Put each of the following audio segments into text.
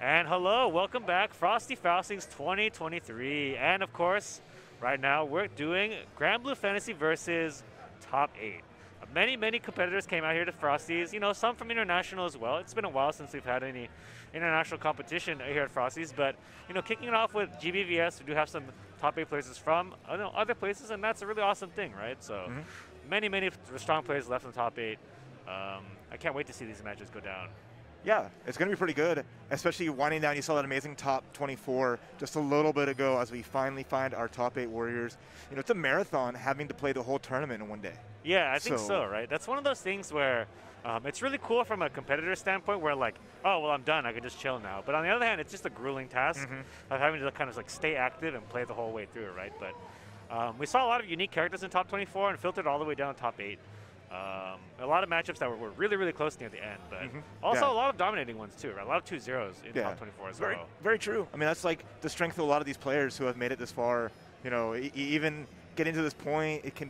And hello, welcome back, Frosty Faustings 2023. And of course, right now we're doing Grand Blue Fantasy versus Top 8. Many competitors came out here to Frosties, you know, some from international as well. It's been a while since we've had any international competition here at Frosties, but, you know, kicking it off with GBVS, we do have some Top 8 players from other places, and that's a really awesome thing, right? So, many strong players left in the Top 8. I can't wait to see these matches go down. Yeah, it's going to be pretty good, especially winding down. You saw that amazing top 24 just a little bit ago as we finally find our top 8 warriors. You know, it's a marathon having to play the whole tournament in one day. Yeah, I think so, right? That's one of those things where it's really cool from a competitor standpoint where like, oh, well, I'm done. I can just chill now. But on the other hand, it's just a grueling task of having to kind of like stay active and play the whole way through, right? But we saw a lot of unique characters in top 24 and filtered all the way down to top 8. A lot of matchups that were really close near the end, but also a lot of dominating ones too, right? A lot of 2-0s in top 24 as well. Very true. I mean, that's like the strength of a lot of these players who have made it this far. You know, even getting to this point, it can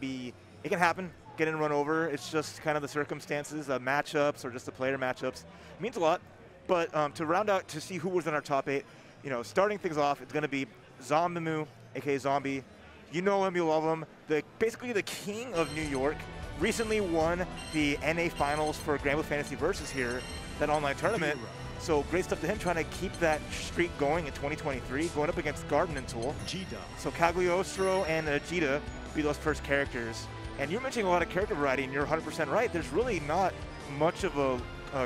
happen. Get in and run over. It's just kind of the circumstances, the matchups, or just the player matchups. It means a lot. But to round out to see who was in our top 8, you know, starting things off, it's going to be Zombimu, aka Zombie. You know him, you love him. Basically the king of New York. Recently won the NA Finals for Grand Blue Fantasy Versus here, that online tournament. So great stuff to him, trying to keep that streak going in 2023, going up against Garden and Tool. So Cagliostro and Jita be those first characters. And you're mentioning a lot of character variety, and you're 100% right. There's really not much of a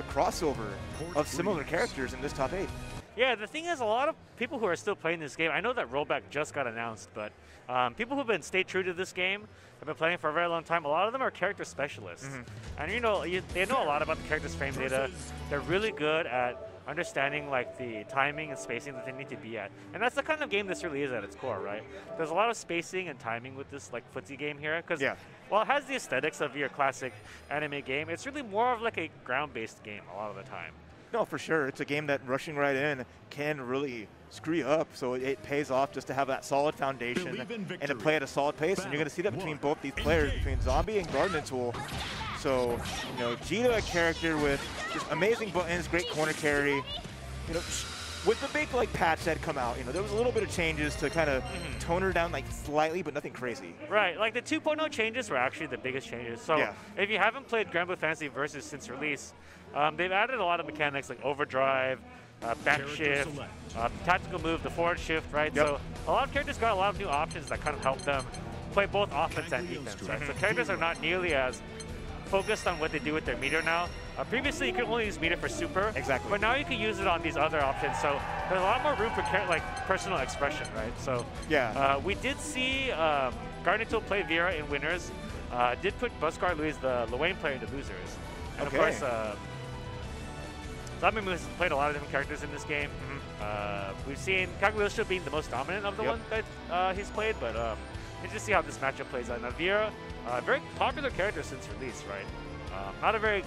crossover of similar characters in this top 8. Yeah, the thing is, a lot of people who are still playing this game, I know that rollback just got announced, but people who've been stayed true to this game, have been playing for a very long time, a lot of them are character specialists. And you know, they know a lot about the character's frame data. They're really good at understanding like the timing and spacing that they need to be at. And that's the kind of game this really is at its core, right? There's a lot of spacing and timing with this like footsie game here, because while it has the aesthetics of your classic anime game, it's really more of like a ground-based game a lot of the time. No, for sure. It's a game that rushing right in can really screw you up. So it pays off just to have that solid foundation and to play at a solid pace. And you're going to see that between both these players, between Zombie and Garden Tool. So, you know, Jita, a character with just amazing buttons, great corner carry. You know, with the big like patch that had come out, you know, there was a little bit of changes to kind of tone her down like slightly, but nothing crazy. Right, like the 2.0 changes were actually the biggest changes. So if you haven't played Grand Blue Fantasy Versus since release, they've added a lot of mechanics like overdrive, back shift, tactical move, the forward shift, right? So a lot of characters got a lot of new options that kind of help them play both offense and defense, right? So characters are not nearly as focused on what they do with their meter now. Previously, you could only use meter for super, but now you can use it on these other options. So there's a lot more room for like personal expression, right? So we did see Garden Tool play Vera in winners. Did put Buzzguard Louise, the Luane player, into losers. And of course, Zombie has played a lot of different characters in this game. We've seen Cagliostro being the most dominant of the ones that he's played, but let's just see how this matchup plays out. Now, Vera, very popular character since release, right? Not a very,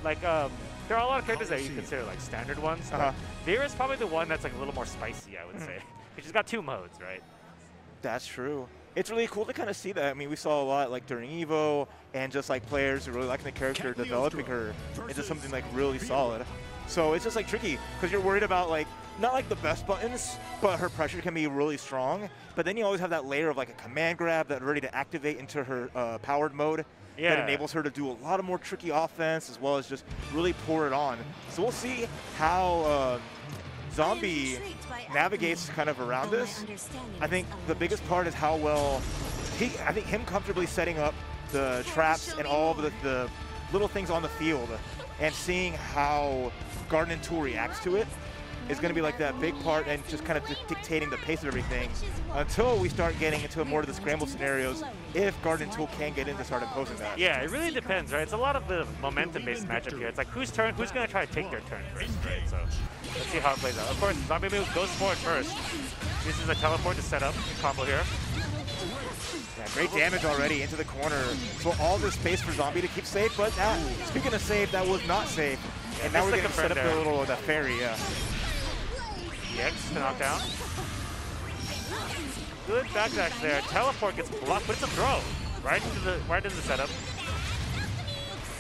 there are a lot of characters that you consider like standard ones. Vera is probably the one that's like a little more spicy, I would say. She's got 2 modes, right? That's true. It's really cool to kind of see that. I mean, we saw a lot like during EVO and just like players who really liking the character, developing her into something like really solid. So it's just like tricky because you're worried about like, not like the best buttons, but her pressure can be really strong. But then you always have that layer of like a command grab that ready to activate into her powered mode that enables her to do a lot of more tricky offense as well as just really pour it on. So we'll see how Zombie navigates kind of around this. I think the biggest part is how well I think him comfortably setting up the traps and all of the little things on the field and seeing how Garden and Tool reacts to it is going to be like that big part and just kind of dictating the pace of everything until we start getting into more of the scramble scenarios if Garden Tool can get in to start imposing that. Yeah, it really depends, right? It's a lot of the momentum-based matchup here. It's like who's going to try to take their turn first, right? So let's see how it plays out. Of course, Zombie move goes forward first. This is a teleport to set up a combo here. Yeah, great damage already into the corner. So all this space for Zombie to keep safe, but speaking of safe, that was not safe. And now we're going to set up the fairy, EX to knock down. Good backdash there. Teleport gets blocked, but it's a throw. Right into the setup.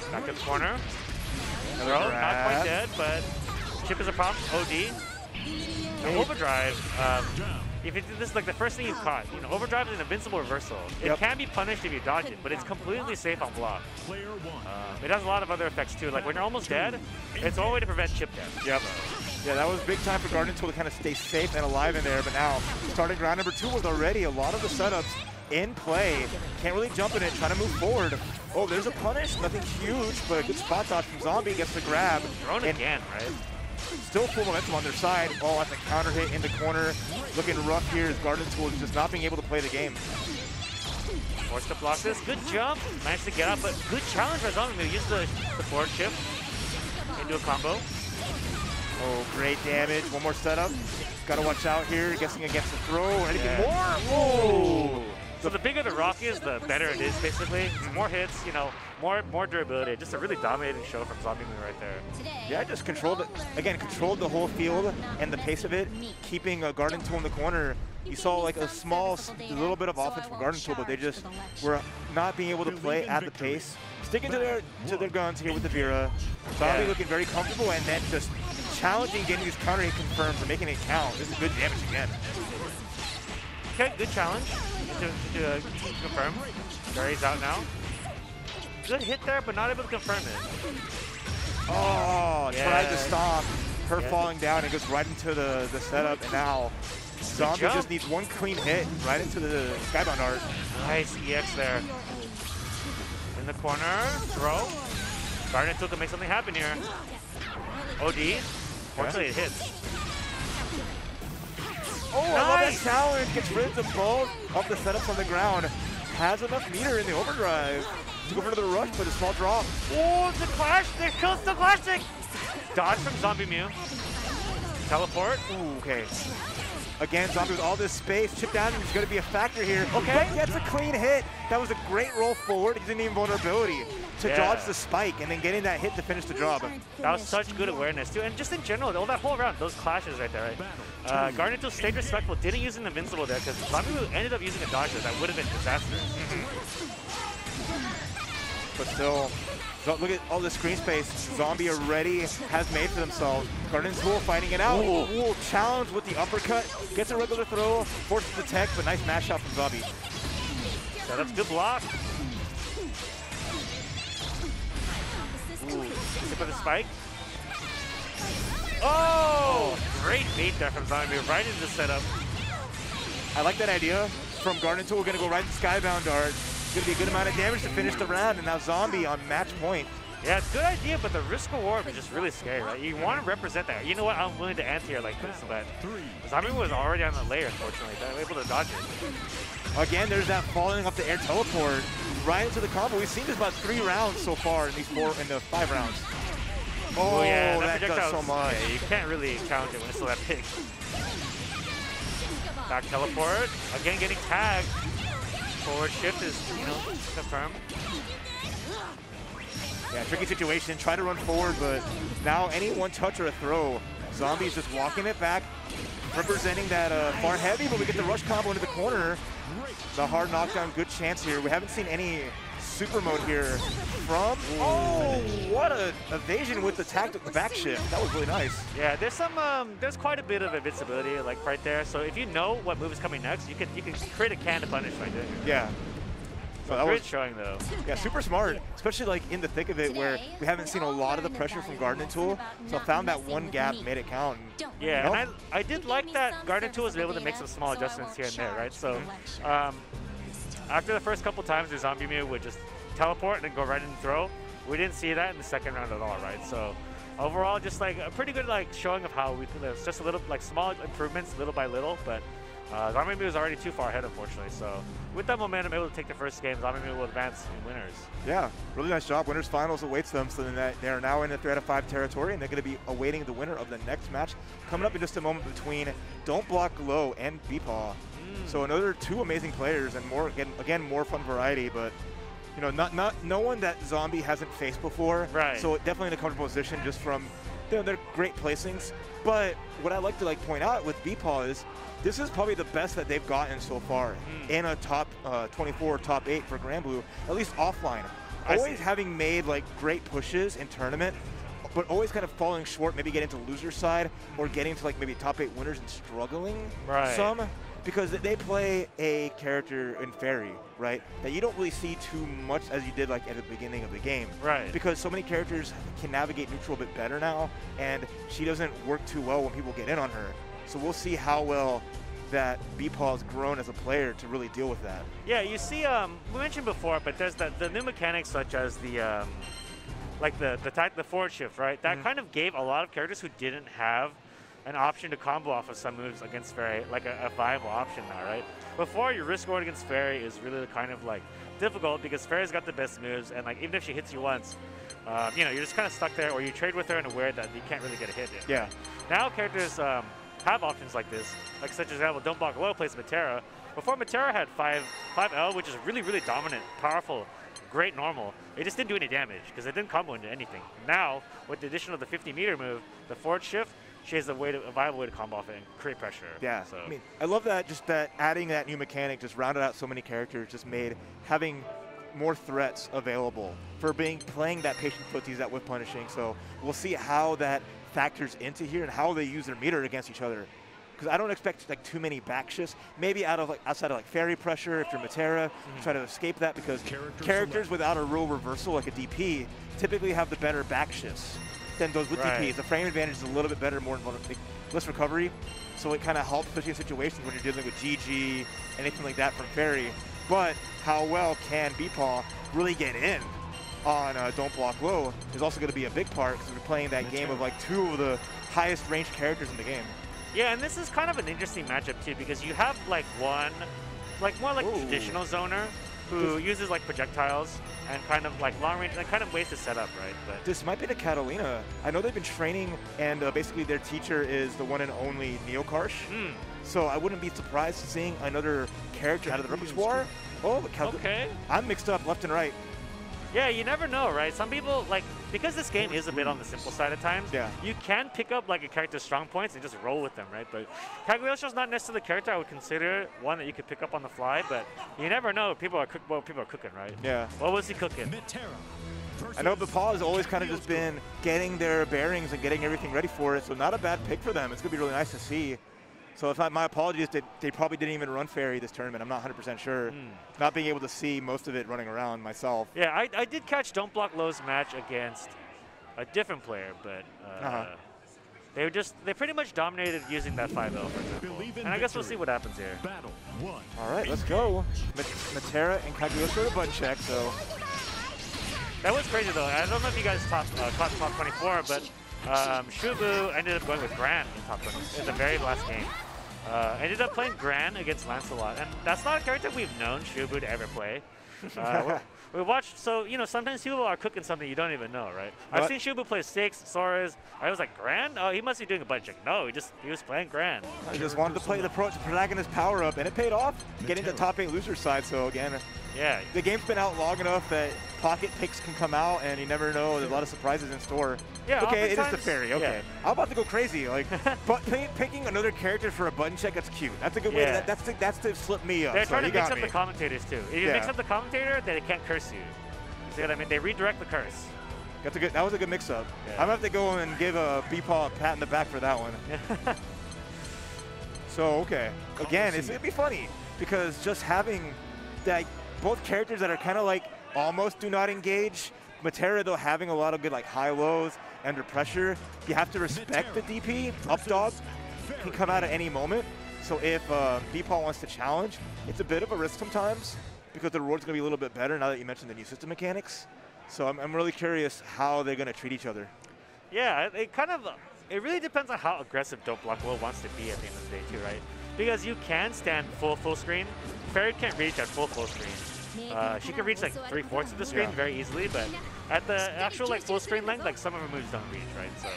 Back to the corner. Throw, not quite dead, but Chip is a problem. OD. Now, overdrive. If it, this is like the first thing you caught, you know, overdrive is an invincible reversal. It can be punished if you dodge it, but it's completely safe on block. It has a lot of other effects too. Like when you're almost dead, it's one way to prevent chip death. Yep. Yeah, that was big time for Garden Tool to kind of stay safe and alive in there. But now, starting round number 2 with already a lot of the setups in play. Can't really jump in it, trying to move forward. Oh, there's a punish, nothing huge, but a good spot dodge from Zombie, gets the grab. Thrown again, right? Still full momentum on their side. Oh, at the counter hit in the corner. Looking rough here as Garden Tool is just not being able to play the game. Forced to block this. Good jump. Managed to get up, but good challenge by Zombie. Use the forward chip into a combo. Oh, great damage. One more setup. Got to watch out here. Guessing against the throw or anything more. Whoa! So the bigger the rock is, the better it is, basically. More hits, you know, more durability. Just a really dominating show from Zombie Moon right there. Yeah, just controlled it. Again, controlled the whole field and the pace of it, keeping a Garden Tool in the corner. You saw like a little bit of offense from Garden Tool, but they just were not being able to play at the pace. Sticking to their guns here with the Vera. Zombie looking very comfortable, and then just challenging getting these counter hit confirms and making it count. This is good damage again. Okay, good challenge to confirm. Gary's out now. Good hit there, but not able to confirm it. Oh, tried to stop her falling down and goes right into the setup, and now Zombie just needs one clean hit right into the Skybound art. Nice EX there. In the corner, throw. Garden Tool can make something happen here. OD. Fortunately, it hits. Oh, nice. I love that challenge. Gets rid of both of the setups on the ground. Has enough meter in the overdrive to go for another rush, but a small drop. Oh, the clash! There kills the classic! Dodge from Zombie Mew. Teleport. Ooh, okay. Again, Zombie with all this space. Chip down is going to be a factor here. Okay. But gets a clean hit. That was a great roll forward. Using the invulnerability to dodge the spike and then getting that hit to finish the job. That was such good awareness, too. And just in general, all that whole round, those clashes right there, right? Garden Tool stayed respectful, didn't use an invincible there because Zombie ended up using a dodge that would have been disastrous. But still, look at all the screen space Zombie already has made for themselves. Garden Tool fighting it out. Ooh, challenge with the uppercut. Gets a regular throw, forces the tech, but nice mash out from Zombie. So that's good block. Ooh, for the spike. Oh, great bait there from Zombie, right into the setup. I like that idea from Garden Tool. We're going to go right into Skybound Dart. It's going to be a good amount of damage to finish the round, and now Zombie on match point. Yeah, it's a good idea, but the risk reward is just really scary, right? You want to represent that. You know what? I'm willing to ante here like this, but Zombie was already on the layer, unfortunately. They were able to dodge it. Again, there's that falling off the air teleport right into the combo. We've seen this about 3 rounds so far in the 5 rounds. Oh, yeah, that does so much. Yeah, you can't really count it when it's still that big. Back teleport. Again, getting tagged. Forward shift is, you know, confirmed. Yeah, tricky situation. Try to run forward, but now any one touch or a throw, Zombie's just walking it back, representing that far heavy, but we get the rush combo into the corner. The hard knockdown, good chance here. We haven't seen any super mode here from. Oh, what a evasion with the tactical back shift. That was really nice. Yeah, there's quite a bit of invincibility like right there. So if you know what move is coming next, you can create a can to punish right there. Yeah. So that great showing though. Yeah, super smart, especially like in the thick of it where we haven't seen a lot of the pressure from Garden Tool. So I found that one gap, made it count. Yeah, and I did like that Garden Tool was able to make some small adjustments here and there, right? So after the first couple times, the Zombie Mew would just teleport and then go right in and throw. We didn't see that in the second round at all, right? So overall, just like a pretty good like showing of how we could. It's just a little like small improvements, little by little, but. Zombie Mew was already too far ahead, unfortunately. So with that momentum, able to take the first game, Zombie Mew will advance in winners. Yeah, really nice job. Winners finals awaits them, so then they are now in the 3 out of 5 territory, and they're going to be awaiting the winner of the next match coming up in just a moment between Don't Block Low and Beepaw. So another 2 amazing players and more again more fun variety, but you know no one that Zombie hasn't faced before. Right. So definitely in a comfortable position just from their great placings. But what I like to point out with Beepaw is this is probably the best that they've gotten so far in a top 24, top 8 for Granblue, at least offline. Always having made great pushes in tournament, but always kind of falling short, maybe getting to loser side or getting to like maybe top 8 winners and struggling some. Because they play a character in Fairy, right, that you don't really see too much as you did like at the beginning of the game. Right. Because so many characters can navigate neutral a bit better now, and she doesn't work too well when people get in on her. So we'll see how well that Beepaw has grown as a player to really deal with that. Yeah, you see, we mentioned before, but there's the new mechanics such as the like the forward shift, right? That kind of gave a lot of characters who didn't have an option to combo off of some moves against Fairy, like a viable option now, right? Before, your risk reward against Fairy is really kind of like difficult because Fairy's got the best moves, and like even if she hits you once, you know, you're just kind of stuck there, or you trade with her in a way that you can't really get a hit in. Yeah. Now characters have options like this, like such as example, Don't Block Low plays Metera. Before, Metera had 5L, which is really, really dominant, powerful, great normal. It just didn't do any damage because it didn't combo into anything. Now, with the addition of the 50-meter move, the forward shift, she has a viable way to combo off it and create pressure. Yeah, so. I mean, I love that, just that adding that new mechanic just rounded out so many characters, just made having more threats available for playing that patient footies, that whip punishing. So we'll see how that factors into here and how they use their meter against each other. Because I don't expect like too many back shifts. Maybe outside of like Fairy pressure, if you're Metera, try to escape that, because characters without a real reversal like a DP typically have the better back shifts than those with DPs. The frame advantage is a little bit better, less recovery. So it kind of helps, especially in situations when you're dealing with GG, anything like that from Fairy. But how well can Beepaw really get in on Don't Block Low is also going to be a big part, because we're playing that game of like 2 of the highest ranged characters in the game. Yeah, and this is kind of an interesting matchup too, because you have like more like traditional zoner who uses like projectiles and kind of like long range, and kind of ways to set up, right? But this might be the Catalina. I know they've been training, and basically their teacher is the one and only Neokarsh. So I wouldn't be surprised seeing another character out of the repertoire. Oh, okay. I'm mixed up left and right. Yeah, you never know, right? Some people, like, because this game is a bit on the simple side at times, you can pick up like a character's strong points and just roll with them, right? But Cagliostro's not necessarily the character I would consider one that you could pick up on the fly, but you never know. People are cooking, right? Yeah. What was he cooking? I know Beepaw has always kind of just been getting their bearings and getting everything ready for it, so not a bad pick for them. It's going to be really nice to see. So my apologies, they probably didn't even run Fairy this tournament. I'm not 100% sure. Not being able to see most of it running around myself. Yeah, I did catch Don't Block Low's match against a different player, but they pretty much dominated using that 5L, for example. And I guess we'll see what happens here. All right, let's go. Metera and Cagliostro to button check, so. That was crazy, though. I don't know if you guys caught top 24, but Shubu ended up going with Gran in top 20 in the very last game. Ended up playing Gran against Lancelot, and that's not a character we've known Shubu to ever play. We watched, so, you know, sometimes people are cooking something you don't even know, right? I've seen Shubu play Six, Soares. I was like, Gran? Oh, he must be doing a butt check. No, he was playing Gran. I just wanted to play the protagonist power up, and it paid off, getting the top 8 loser side. So again, yeah, the game's been out long enough that pocket picks can come out, and you never know. There's a lot of surprises in store. Yeah, okay, it is the Fairy. Okay, I'm about to go crazy. Like, but picking another character for a button check, that's cute. That's a good way. That's to slip me up. They're trying to mix up the commentators too. If you mix up the commentator, then they can't curse you. See what I mean? They redirect the curse. That was a good mix-up. Yeah. I'm gonna have to go and give Beepaw a pat in the back for that one. So okay, again, it's gonna be funny because just having that both characters that are kind of like almost do not engage. Metera though having a lot of good like high lows under pressure. You have to respect the DP. Up dog can come out at any moment. So if Beepaw wants to challenge, it's a bit of a risk sometimes, because the reward's going to be a little bit better now that you mentioned the new system mechanics. So I'm really curious how they're going to treat each other. Yeah, it really depends on how aggressive Don't Block Low wants to be at the end of the day too, right? Because you can stand full screen. Fairy can't reach at full screen. She can reach like 3/4 of the screen very easily, but at the actual like full screen length, like some of her moves don't reach, right? So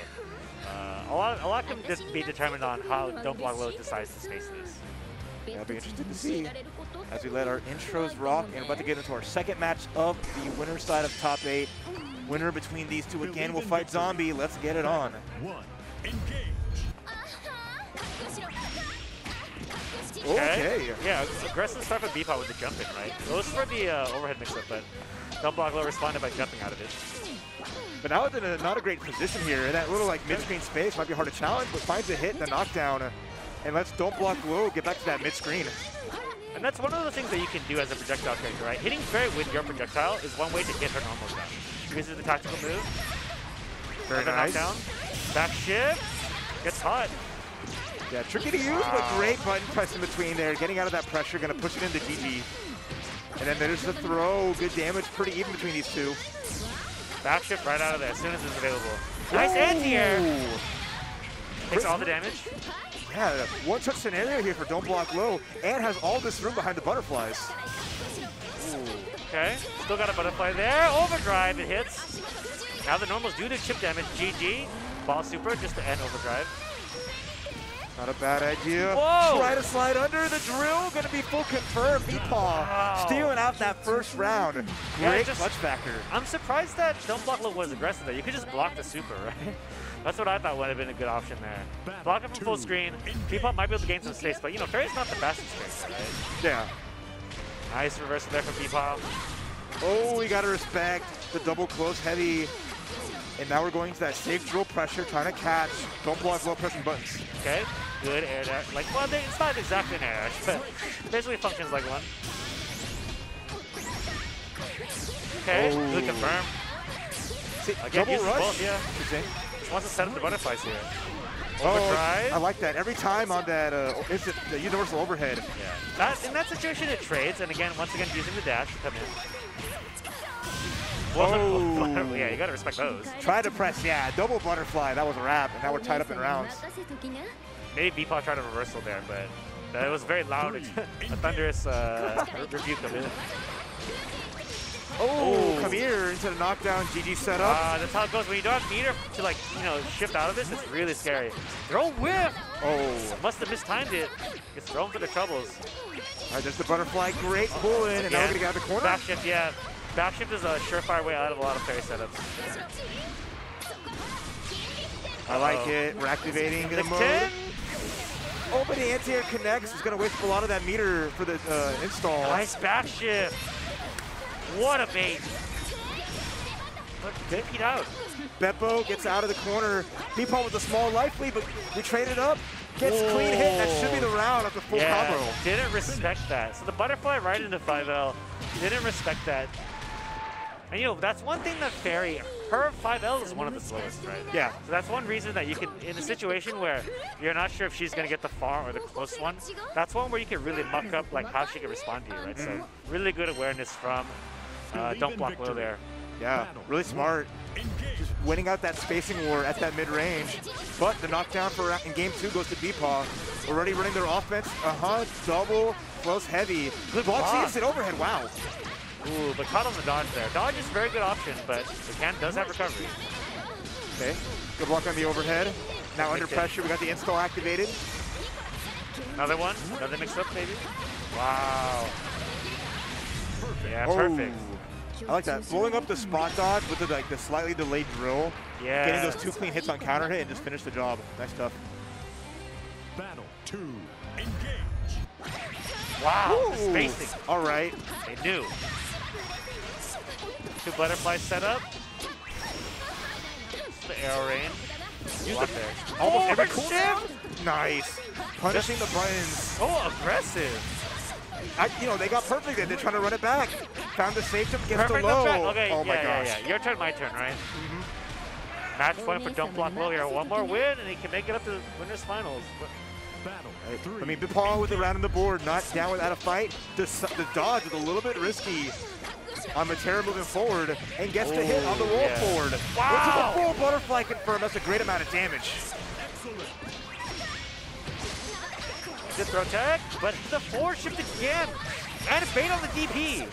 a lot can be determined on how Don't Block Low decides to space this. That'll be interesting to see as we let our intros rock, and we're about to get into our second match of the winner side of top 8. Winner between these two again will fight Zombie. Let's get it on. Okay. Yeah, aggressive start for Beepaw with the jumping, right? It was for the overhead mix-up, but Don't Block Low responded by jumping out of it. But now it's in not a great position here. In that little like mid-screen space might be hard to challenge, but finds a hit and a knockdown. And let's Don't Block Low get back to that mid-screen. And that's one of the things that you can do as a projectile character, right? Hitting Fairy with your projectile is one way to get her normals down. Uses the tactical move. Very nice. Knockdown. Back shift. Gets hot. Yeah, tricky to use, but great button press in between there. Getting out of that pressure, gonna push it into GG. And then there's the throw. Good damage, pretty even between these two. Back shift right out of there as soon as it's available. Nice anti-air. Takes all the damage. Yeah, one-touch scenario here for Don't Block Low, and has all this room behind the butterflies. Ooh. Okay, still got a butterfly there. Overdrive, it hits. Now the normals do the chip damage. GG. Ball super just to end overdrive. Not a bad idea. Whoa. Try to slide under the drill. Going to be full confirmed. Beepaw stealing out that first round. Great clutch factor. I'm surprised that Don't Block Low was aggressive there. You could just block the super, right? That's what I thought would have been a good option there. Block it from full screen. Beepaw might be able to gain some space, but you know, Fairy's not the fastest character, right? Yeah. Nice reversal there from Beepaw. Oh, we got to respect the double close heavy. And now we're going to that safe drill pressure, trying to catch. Don't Block Low, pressing buttons. Okay, good air dash. Like, well, it's not exactly an air dash, but basically functions like one. Okay, good confirm. See, again, double rush. Both, yeah. Just wants to set up the butterflies here. Overdrive. I like that. Every time on that, is it the universal overhead? Yeah. In that situation, it trades, and again, once again, using the dash to come in. Yeah, you gotta respect those. Try to press, yeah, double butterfly. That was a wrap, and now we're tied up in rounds. Maybe Beepaw tried a reversal there, but it was very loud. A thunderous rebuke of it. Oh, come here into the knockdown. GG setup. That's how it goes. When you don't have meter to, like, you know, shift out of this, it's really scary. Throw whip! Oh. Must have mistimed it. Gets thrown for the troubles. All right, there's the butterfly. Great pull in, and now we're going to get out of the corner. Back shift, yeah. Back shift is a surefire way out of a lot of Fairy setups. I like it. We're activating the mode. 10. Oh, but the anti-air connects. It's going to waste a lot of that meter for the install. Nice back shift. What a bait. But beat out. Beppo gets out of the corner. Beepaw with a small life lead, but we traded up. Gets clean hit. That should be the round after full combo. Didn't respect that. So the butterfly right into 5L. Didn't respect that. And you know, that's one thing that Fairy, her 5L is one of the slowest, right? Yeah. So that's one reason that you can, in a situation where you're not sure if she's going to get the far or the close one, that's one where you can really muck up like how she can respond to you, right? So really good awareness from Don't Block Low there. Yeah, really smart. Just winning out that spacing war at that mid-range. But the knockdown for in game 2 goes to Beepaw. Already running their offense. Double, close, heavy. Good block. Sees it overhead. Wow. Ooh, but caught on the dodge there. Dodge is a very good option, but the can does have recovery. Okay, good block on the overhead. Now under pressure, we got the install activated. Another one, another mix-up maybe. Wow. Yeah, perfect. I like that. Blowing up the spot dodge with the slightly delayed drill. Yeah. Getting those 2 clean hits on counter hit and just finish the job. Nice stuff. Battle 2, engage. Wow, the spacing. All right. They knew. 2 butterflies set up. The arrow rain. Use it there. Almost every shift. Nice. Punishing the buttons. Oh, aggressive. They got perfect there. They're trying to run it back. Found the safe jump against the low. Okay, oh my gosh. Yeah. Your turn, my turn, right? Match point for Don't Block Low here. One more win, and he can make it up to the winners finals. Battle 3. I mean, Beepaw with the round on the board, not down without a fight. The dodge is a little bit risky on Matera moving forward, and gets the hit on the roll forward. Wow! Into the full butterfly confirmed. That's a great amount of damage. Good throw tag, but the forward shift again, and a bait on the DP.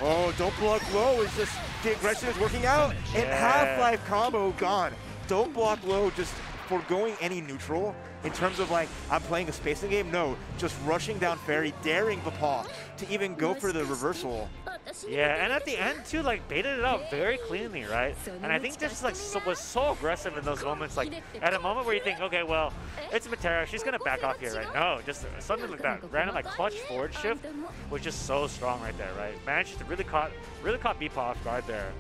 Oh, Don't Block Low is just, the aggression is working out, and Half-Life combo gone. Don't Block Low just foregoing any neutral in terms of like, I'm playing a spacing game. No, just rushing down Fairy, daring Beepaw to even go for the reversal. Yeah, and at the end too, like baited it out very cleanly, right? And I think this like was so aggressive in those moments. Like at a moment where you think, okay, well, it's Matera, she's gonna back off here, right? No, just something like that. Random like clutch forward shift was just so strong right there, right? Managed to really caught Beepaw off guard there.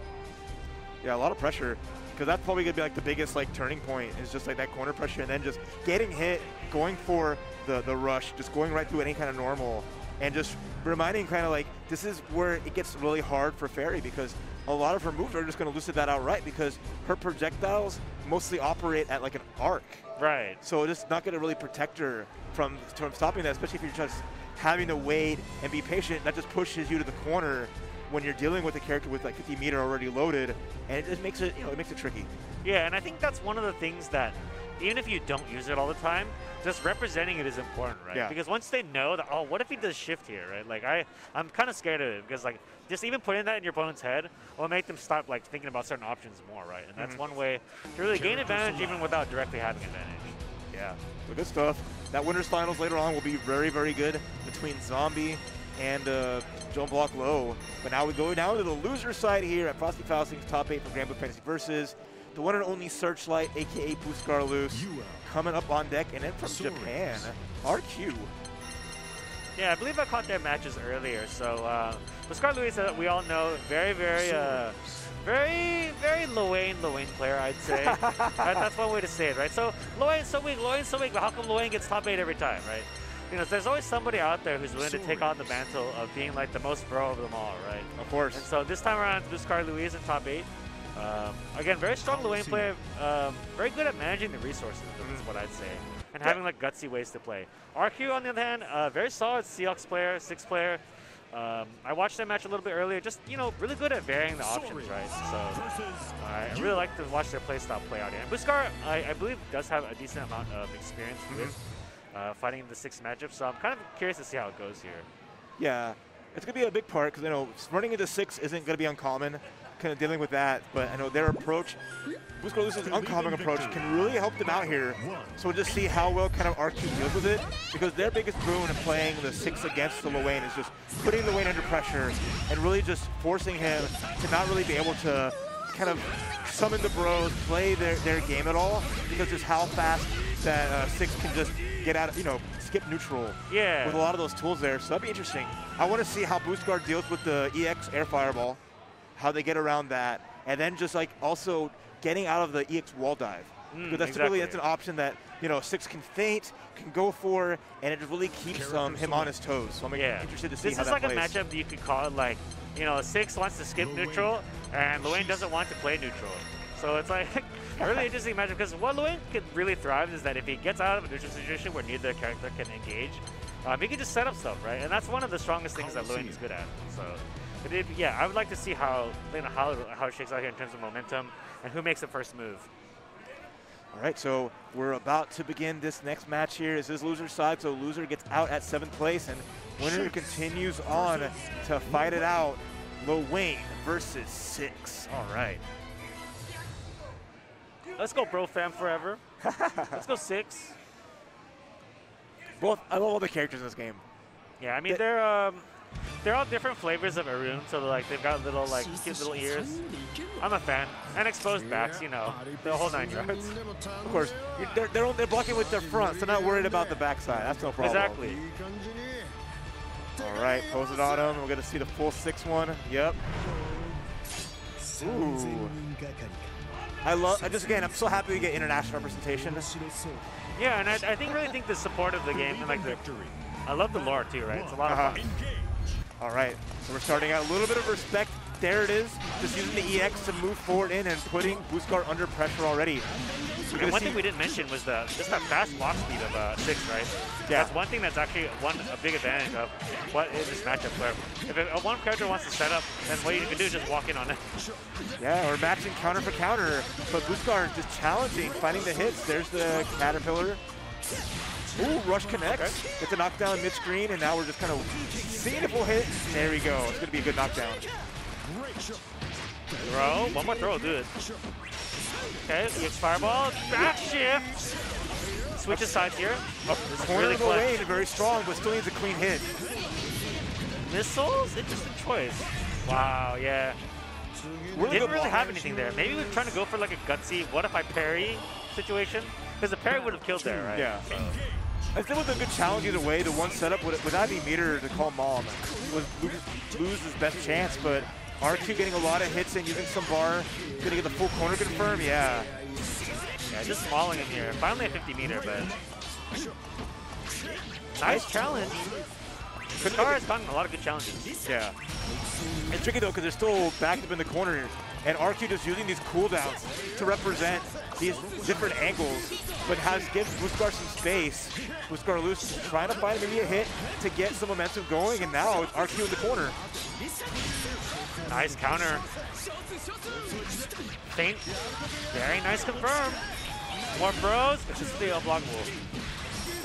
Yeah, a lot of pressure, because that's probably going to be like the biggest like turning point is just like that corner pressure and then just getting hit, going for the rush, just going right through any kind of normal, and just reminding kind of like this is where it gets really hard for Fairy, because a lot of her moves are just going to loosen that outright because her projectiles mostly operate at like an arc. Right. So it's not going to really protect her from stopping that, especially if you're just having to wait and be patient. That just pushes you to the corner when you're dealing with a character with like 50 meter already loaded, and it just makes it, it makes it tricky. Yeah, and I think that's one of the things that, even if you don't use it all the time, just representing it is important, right? Yeah. Because once they know that, oh, what if he does shift here, right? Like I'm kind of scared of it, because like just even putting that in your opponent's head will make them stop like thinking about certain options more, right? And that's one way to really gain advantage even without directly having advantage. Yeah, so good stuff. That winners finals later on will be very, very good between Zombie and Joan Block Low. But now we go down to the loser side here at Frosty Faustings Top 8 for Granblue Fantasy Versus. The one and only Searchlight, aka Booskar Loose, coming up on deck, and then from Japan, RQ. Yeah, I believe I caught their matches earlier. So Booskar Loose, we all know, very, very Loain player, I'd say. That's one way to say it, right? So Loain's so weak, but how come Loain gets top 8 every time, right? You know, there's always somebody out there who's willing to take on the mantle of being like the most bro of them all, right? Of course. And so this time around, Booskar Louise in top 8. Again, very strong Loain player, very good at managing the resources, is what I'd say, and having like gutsy ways to play. RQ, on the other hand, very solid Seahawks player, 6 player. I watched that match a little bit earlier, just, really good at varying the options, right? So I really like to watch their playstyle play out here. And Booskar, I believe, does have a decent amount of experience with fighting in the 6 matchup, so I'm kind of curious to see how it goes here. Yeah, it's going to be a big part, because, running into 6 isn't going to be uncommon, kind of dealing with that, but I know their approach, Booskar Loose's uncommon approach, can really help them out here. So we'll just see how well kind of RQ deals with it, because their biggest boon in playing the 6 against the Loain is just putting Loain under pressure and really just forcing him to not really be able to kind of summon the bros, play their game at all, because just how fast that 6 can just get out of, skip neutral with a lot of those tools there. So that'd be interesting. I want to see how Booskar deals with the EX Air Fireball, how they get around that, and then just like also getting out of the EX Wall Dive. Because that's typically an option that 6 can feint, can go for, and it really keeps him on his toes. So I'm interested to see how that plays. This is like a matchup that you could call it like, 6 wants to skip neutral, and Loain doesn't want to play neutral. So it's like a really interesting matchup, because what Loain can really thrive is that if he gets out of a neutral situation where neither character can engage, he can just set up stuff, right? And that's one of the strongest things that Loain is good at. So, I would like to see how it shakes out here in terms of momentum and who makes the first move. All right, so we're about to begin this next match here. This is loser side, so loser gets out at 7th place, and winner continues on to fight it out. Loain versus 6. All right. Let's go Bro Fam forever. Let's go 6. I love all the characters in this game. Yeah, I mean, they're all different flavors of Arun, so like they've got little cute little ears. I'm a fan. And exposed backs, the whole 9 yards. Of course, they're blocking with their fronts. They're not worried about the backside. That's no problem. Exactly. All right, pose it on him. We're gonna see the full 6-1. Yep. Ooh. Again, I'm so happy we get international representation. Yeah, and I really think the support of the game and I love the lore too, right? It's a lot of fun. All right, so we're starting out a little bit of respect. There it is, just using the EX to move forward in and putting Booskar under pressure already. And one thing we didn't mention was just that fast walk speed of 6, right? Yeah. That's one thing that's actually a big advantage of what is this matchup where if one character wants to set up, then what you can do is just walk in on it. Yeah, or matching counter for counter, but Booskar just challenging, finding the hits. There's the Caterpillar. Ooh, rush connects. Gets a knockdown mid-screen, and now we're just kind of seeing if we'll hit. There we go. It's going to be a good knockdown. Throw. One more throw will do it. Okay, EX Fireball. Back shift. Switches sides here. Corner really away and very strong, but still needs a clean hit. Missiles? Interesting choice. Wow, yeah. Didn't really have anything there. Maybe we're trying to go for like a gutsy, what if I parry situation? Because the parry would have killed there, right? Yeah. So. I think it was a good challenge either way. The one setup without any meter to call mom was Luz's best chance, but RQ getting a lot of hits and using some bar. Gonna get the full corner confirm, yeah. Yeah, just mauling him here. Finally a 50 meter, but nice challenge. Bhuskar has gotten a lot of good challenges. Yeah. It's tricky though because they're still backed up in the corner, and RQ just using these cooldowns to represent these different angles, but gives Bhuskar some space. Bhuskar loose, trying to find maybe a hit to get some momentum going, and now it's RQ in the corner. Nice counter. Feint. Very nice confirm. More bros, but just stay unblockable.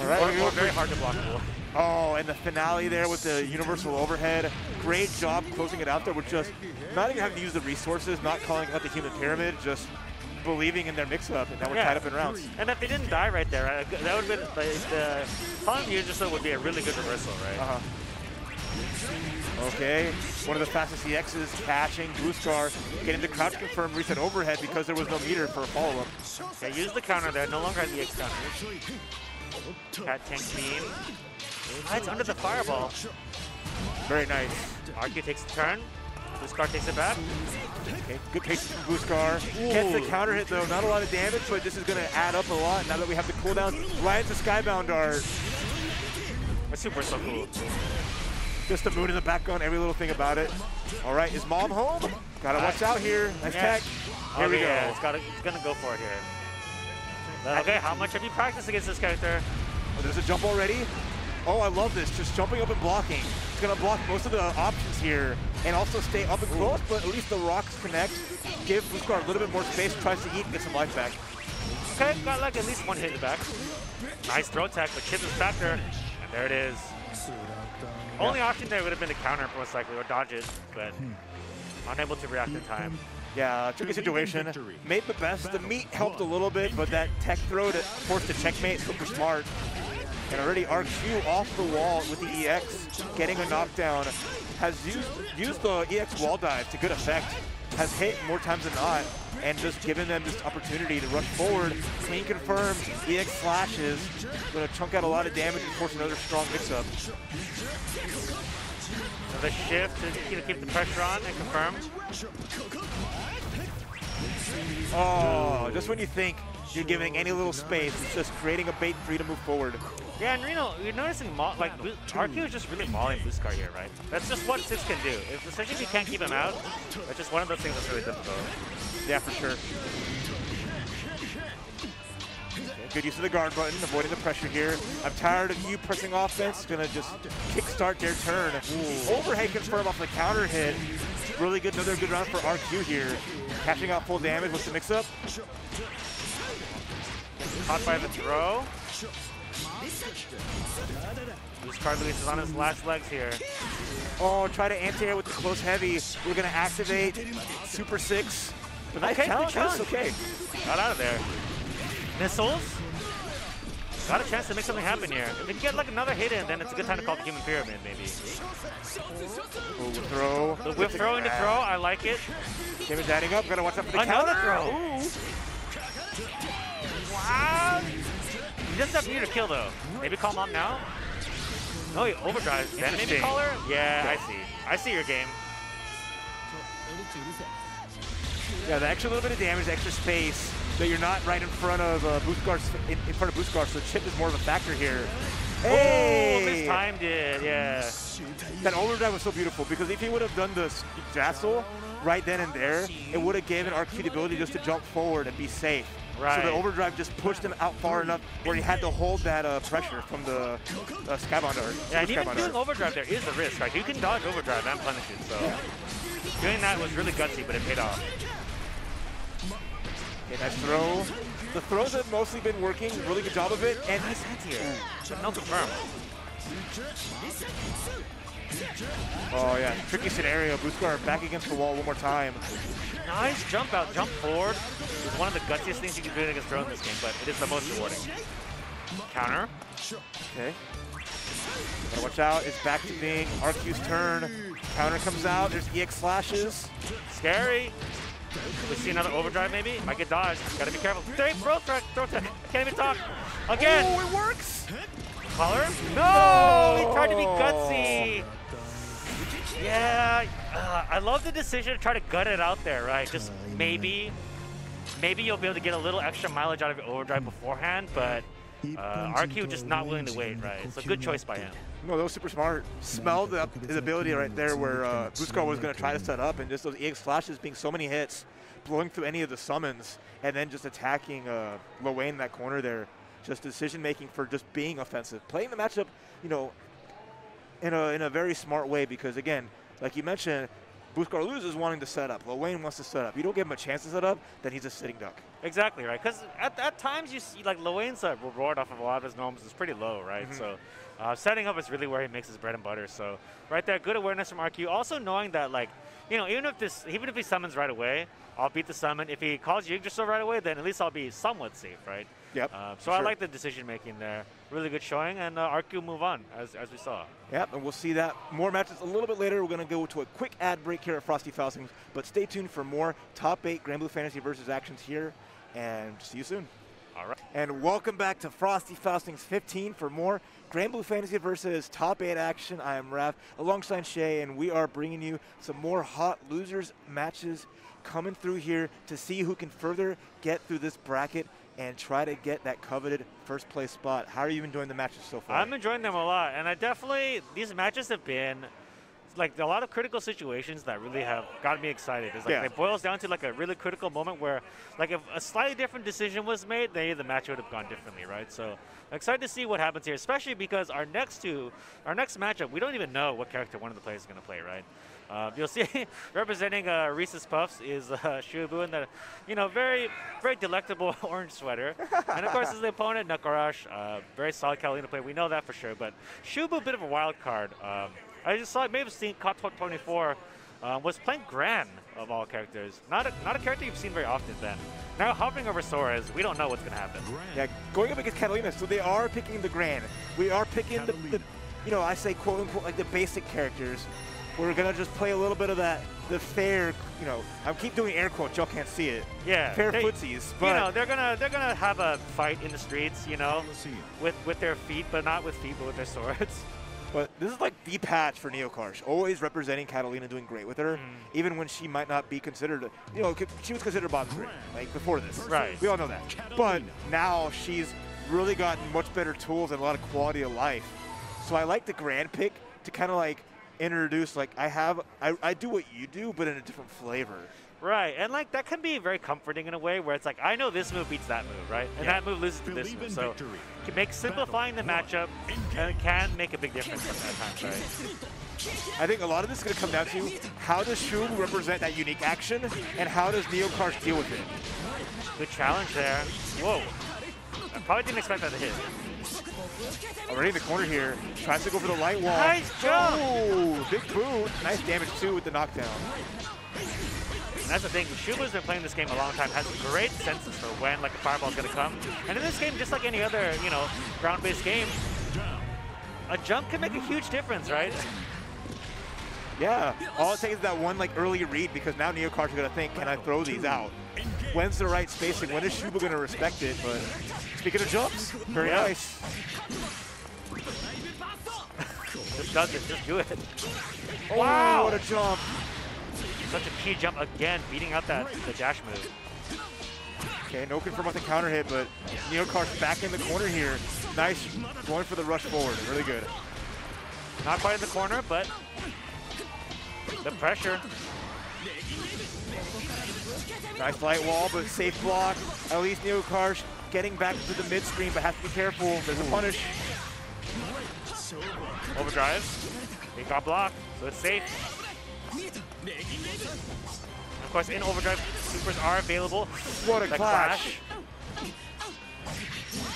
All right, or very hard to blockable. Oh, and the finale there with the universal overhead. Great job closing it out there with just not even having to use the resources, not calling out the human pyramid, just believing in their mix-up, and now we're tied up in rounds. And if they didn't die right there, that would have been, the Colin User would be a really good reversal, right? Okay, one of the fastest EXs catching Bhuskar, getting the crouch confirm reset overhead because there was no meter for a follow-up. Yeah, use the counter there, no longer has EX counter. Cat tank beam. It's under the fireball. Very nice. RQ takes the turn. Bhuskar takes it back. Okay, good patience from Bhuskar. Gets the counter hit though, not a lot of damage, but this is going to add up a lot now that we have the cooldown. Right into Skybound Art. That's super so cool. Just the moon in the background, every little thing about it. All right, is Mom home? Gotta watch out here. Nice tech. Here we go. Yeah, it's gonna go for it here. Okay, how much have you practiced against this character? Oh, there's a jump already. Oh, I love this. Just jumping up and blocking. It's gonna block most of the options here and also stay up and close, but at least the rocks connect. Give Bhuskar a little bit more space, tries to eat and get some life back. Okay, got like at least one hit in the back. Nice throw tech, but Chip is back there. And there it is. Only option there would have been to counter most likely or dodge it, but unable to react in time. Yeah, tricky situation. Made the best. The meat helped a little bit, but that tech throw to force the checkmate, super smart. And already RQ off the wall with the EX, getting a knockdown. Has used the EX wall dive to good effect. Has hit more times than not, and just given them this opportunity to rush forward. Clean confirmed, EX slashes. Gonna chunk out a lot of damage and force another strong mix-up. Another shift to keep the pressure on and confirm. Oh, just when you think you're giving any little space, it's just creating a bait for you to move forward. Yeah, and Reno, you're noticing like RQ is just really mauling Bhuskar here, right? That's just what Six can do. Especially if you can't keep him out, that's just one of those things that's really difficult. Yeah, for sure. Okay, good use of the guard button, avoiding the pressure here. I'm tired of you pressing offense. Gonna just kickstart their turn. Overhead confirm off the counter hit. Really good, another good round for RQ here. Catching out full damage with the mix-up. Caught by the throw. Bhuskar Luis is on his last legs here. Oh, try to anti-air with the close heavy. We're gonna activate Super 6. But nice challenge. Okay. Got out of there. Missiles. Got a chance to make something happen here. If you can get like another hit in, then it's a good time to call the human pyramid, maybe. Ooh, throw. The whip throw into throw, I like it. Damage adding up, gotta watch out for the another counter. Throw. Ooh. Wow. He doesn't have meter to kill though. Maybe call Mom now? No, he overdrives. Then maybe call her? Yeah, I see. I see your game. Yeah, the extra little bit of damage, the extra space that you're not right in front of Bhuskar, in front of Bhuskar, so Chip is more of a factor here. Hey! Oh, mistimed it, yeah. That overdrive was so beautiful because if he would have done the Jassel right then and there, it would have given RQ the ability just to jump forward and be safe. Right. So the overdrive just pushed him out far enough where he had to hold that pressure from the Skybound Art. Yeah, and even doing overdrive there is a risk, right? You can dodge overdrive and punish it, so doing that was really gutsy, but it paid off. Okay, nice throw. The throws have mostly been working. Really good job of it. And nice hands here. But no confirm. Oh yeah, tricky scenario. Bhuskar back against the wall one more time. Nice jump out, jump forward. It's one of the gutsiest things you can do against throw in this game, but it is the most rewarding. Counter. Okay. Gotta watch out. It's back to being RQ's turn. Counter comes out. There's EX slashes. Scary. We see another overdrive maybe? Might get dodged. Gotta be careful. Throw tech. I can't even talk. Again. Oh, it works. Collar? No! He tried to be gutsy. Yeah, I love the decision to try to gut it out there, right? Just maybe you'll be able to get a little extra mileage out of your overdrive beforehand, but RQ just not willing to wait, right? It's a good choice by him. No, that was super smart. Smelled his ability right there where Buscar was going to try to set up, and just those EX flashes being so many hits, blowing through any of the summons, and then just attacking Lowain in that corner there. Just decision making for just being offensive. Playing the matchup, you know, in a very smart way, because again, like you mentioned, Buscar loses wanting to set up. Lowain wants to set up. You don't give him a chance to set up, then he's a sitting duck. Exactly, right? Because at times you see, like, Lowain's reward off of a lot of his norms is pretty low, right? So setting up is really where he makes his bread and butter. So right there, good awareness from RQ. Also knowing that, like, you know, even if he summons right away, I'll beat the summon. If he calls Yggdrasil right away, then at least I'll be somewhat safe, right? Yep. So I like the decision making there. Really good showing, and RQ move on as we saw. Yep, and we'll see that more matches a little bit later. We're going to go to a quick ad break here at Frosty Faustings, but stay tuned for more top 8 Granblue Fantasy versus actions here, and see you soon. All right. And welcome back to Frosty Faustings 15 for more Granblue Fantasy versus top 8 action. I am Raph alongside Shay, and we are bringing you some more hot losers matches coming through here to see who can further get through this bracket and try to get that coveted first place spot. How are you enjoying the matches so far? I'm enjoying them a lot, and these matches have been like a lot of critical situations that really have gotten me excited. It's like it boils down to like a really critical moment where, like, if a slightly different decision was made, then the match would have gone differently, right? So I'm excited to see what happens here, especially because our next matchup, we don't even know what character one of the players is going to play, right? You'll see representing Reese's Puffs is Shubu in the, you know, very, very delectable orange sweater. And of course, his opponent, Nakarash, very solid Catalina player. We know that for sure. But Shubu, a bit of a wild card. I just saw, maybe seen Cot24 was playing Gran of all characters. Not a character you've seen very often, Ben. Now hovering over Sora, we don't know what's going to happen. Yeah, going up against Catalina, so they are picking the Gran. We are picking the, you know, I say quote unquote like the basic characters. We're gonna just play a little bit of that, the fair, you know, I keep doing air quotes, y'all can't see it. Yeah. Fair footsies, but you know, they're gonna have a fight in the streets, you know, with their feet, but not with feet, but with their swords. But this is like the patch for Neokarsh, always representing Catalina, doing great with her, even when she might not be considered, you know, she was considered bottom 3, like before this. Right. We all know that. But now she's really gotten much better tools and a lot of quality of life. So I like the Gran pick to kind of like introduce, like, I do what you do, but in a different flavor. Right, and like that can be very comforting in a way where it's like, I know this move beats that move, right? And that move loses to this move. So it can make simplifying the matchup, and it can make a big difference at times, right? I think a lot of this is going to come down to how does Shubu represent that unique action, and how does Neokarsh deal with it? Good challenge there. Whoa. I probably didn't expect that to hit. Already in the corner here, tries to go for the light wall. Nice jump! Oh, big boot. Nice damage too with the knockdown. And that's the thing, Shubu's been playing this game a long time, has great senses for when like a fireball's gonna come. And in this game, just like any other, you know, ground-based game, a jump can make a huge difference, right? Yeah, all it takes is that one like early read, because now Neokarsh is gonna think, can I throw these out? When's the right spacing? When is Shubu gonna respect it? But speaking of jumps, very nice. Just does it, just do it. Oh, wow, what a jump. Such a key jump again, beating out the dash move. Okay, no confirm with the counter hit, but Neokarsh back in the corner here. Nice, going for the rush forward, really good. Not quite in the corner, but the pressure. Nice light wall, but safe block. At least Neokarsh getting back to the mid-screen, but has to be careful. There's a punish. Overdrive. He got blocked, so it's safe. Of course, in overdrive, supers are available. What a clash.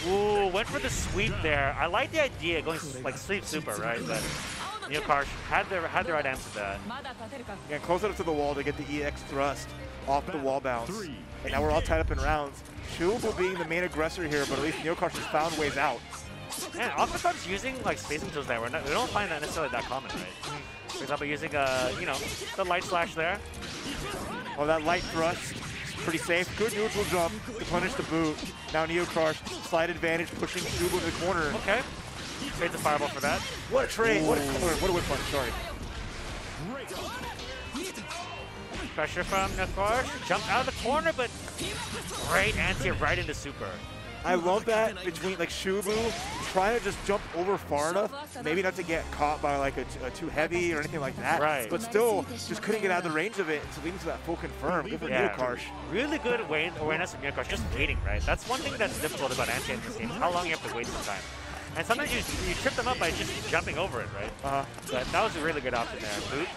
Ooh, went for the sweep there. I like the idea going like sleep super, right? But Neokarsh had the right answer to that. Yeah, close it up to the wall to get the EX thrust off the wall bounce. And now we're all tied up in rounds. Shubu being the main aggressor here, but at least Neokarsh has found ways out. Man, oftentimes using like spacing tools there, we don't find that necessarily that common, right? For example, using you know, the light slash there. Oh, that light thrust, pretty safe. Good neutral jump to punish the boot. Now Neokarsh, slide advantage, pushing Shubu in the corner. Okay. Trades a fireball for that. What a trade! What a whip punch! Sorry. Pressure from Nakash. Jumped out of the corner, but great anti right into super. I love that between like Shubu trying to just jump over far enough, maybe not to get caught by like a too heavy or anything like that, right? But still just couldn't get out of the range of it, so leading to that full confirm. Good for Neokarsh. Really good awareness of Neokarsh, just waiting, right? That's one thing that's difficult about anti in this game, is how long you have to wait sometimes. And sometimes you trip them up by just jumping over it, right? But that was a really good option there. Boot.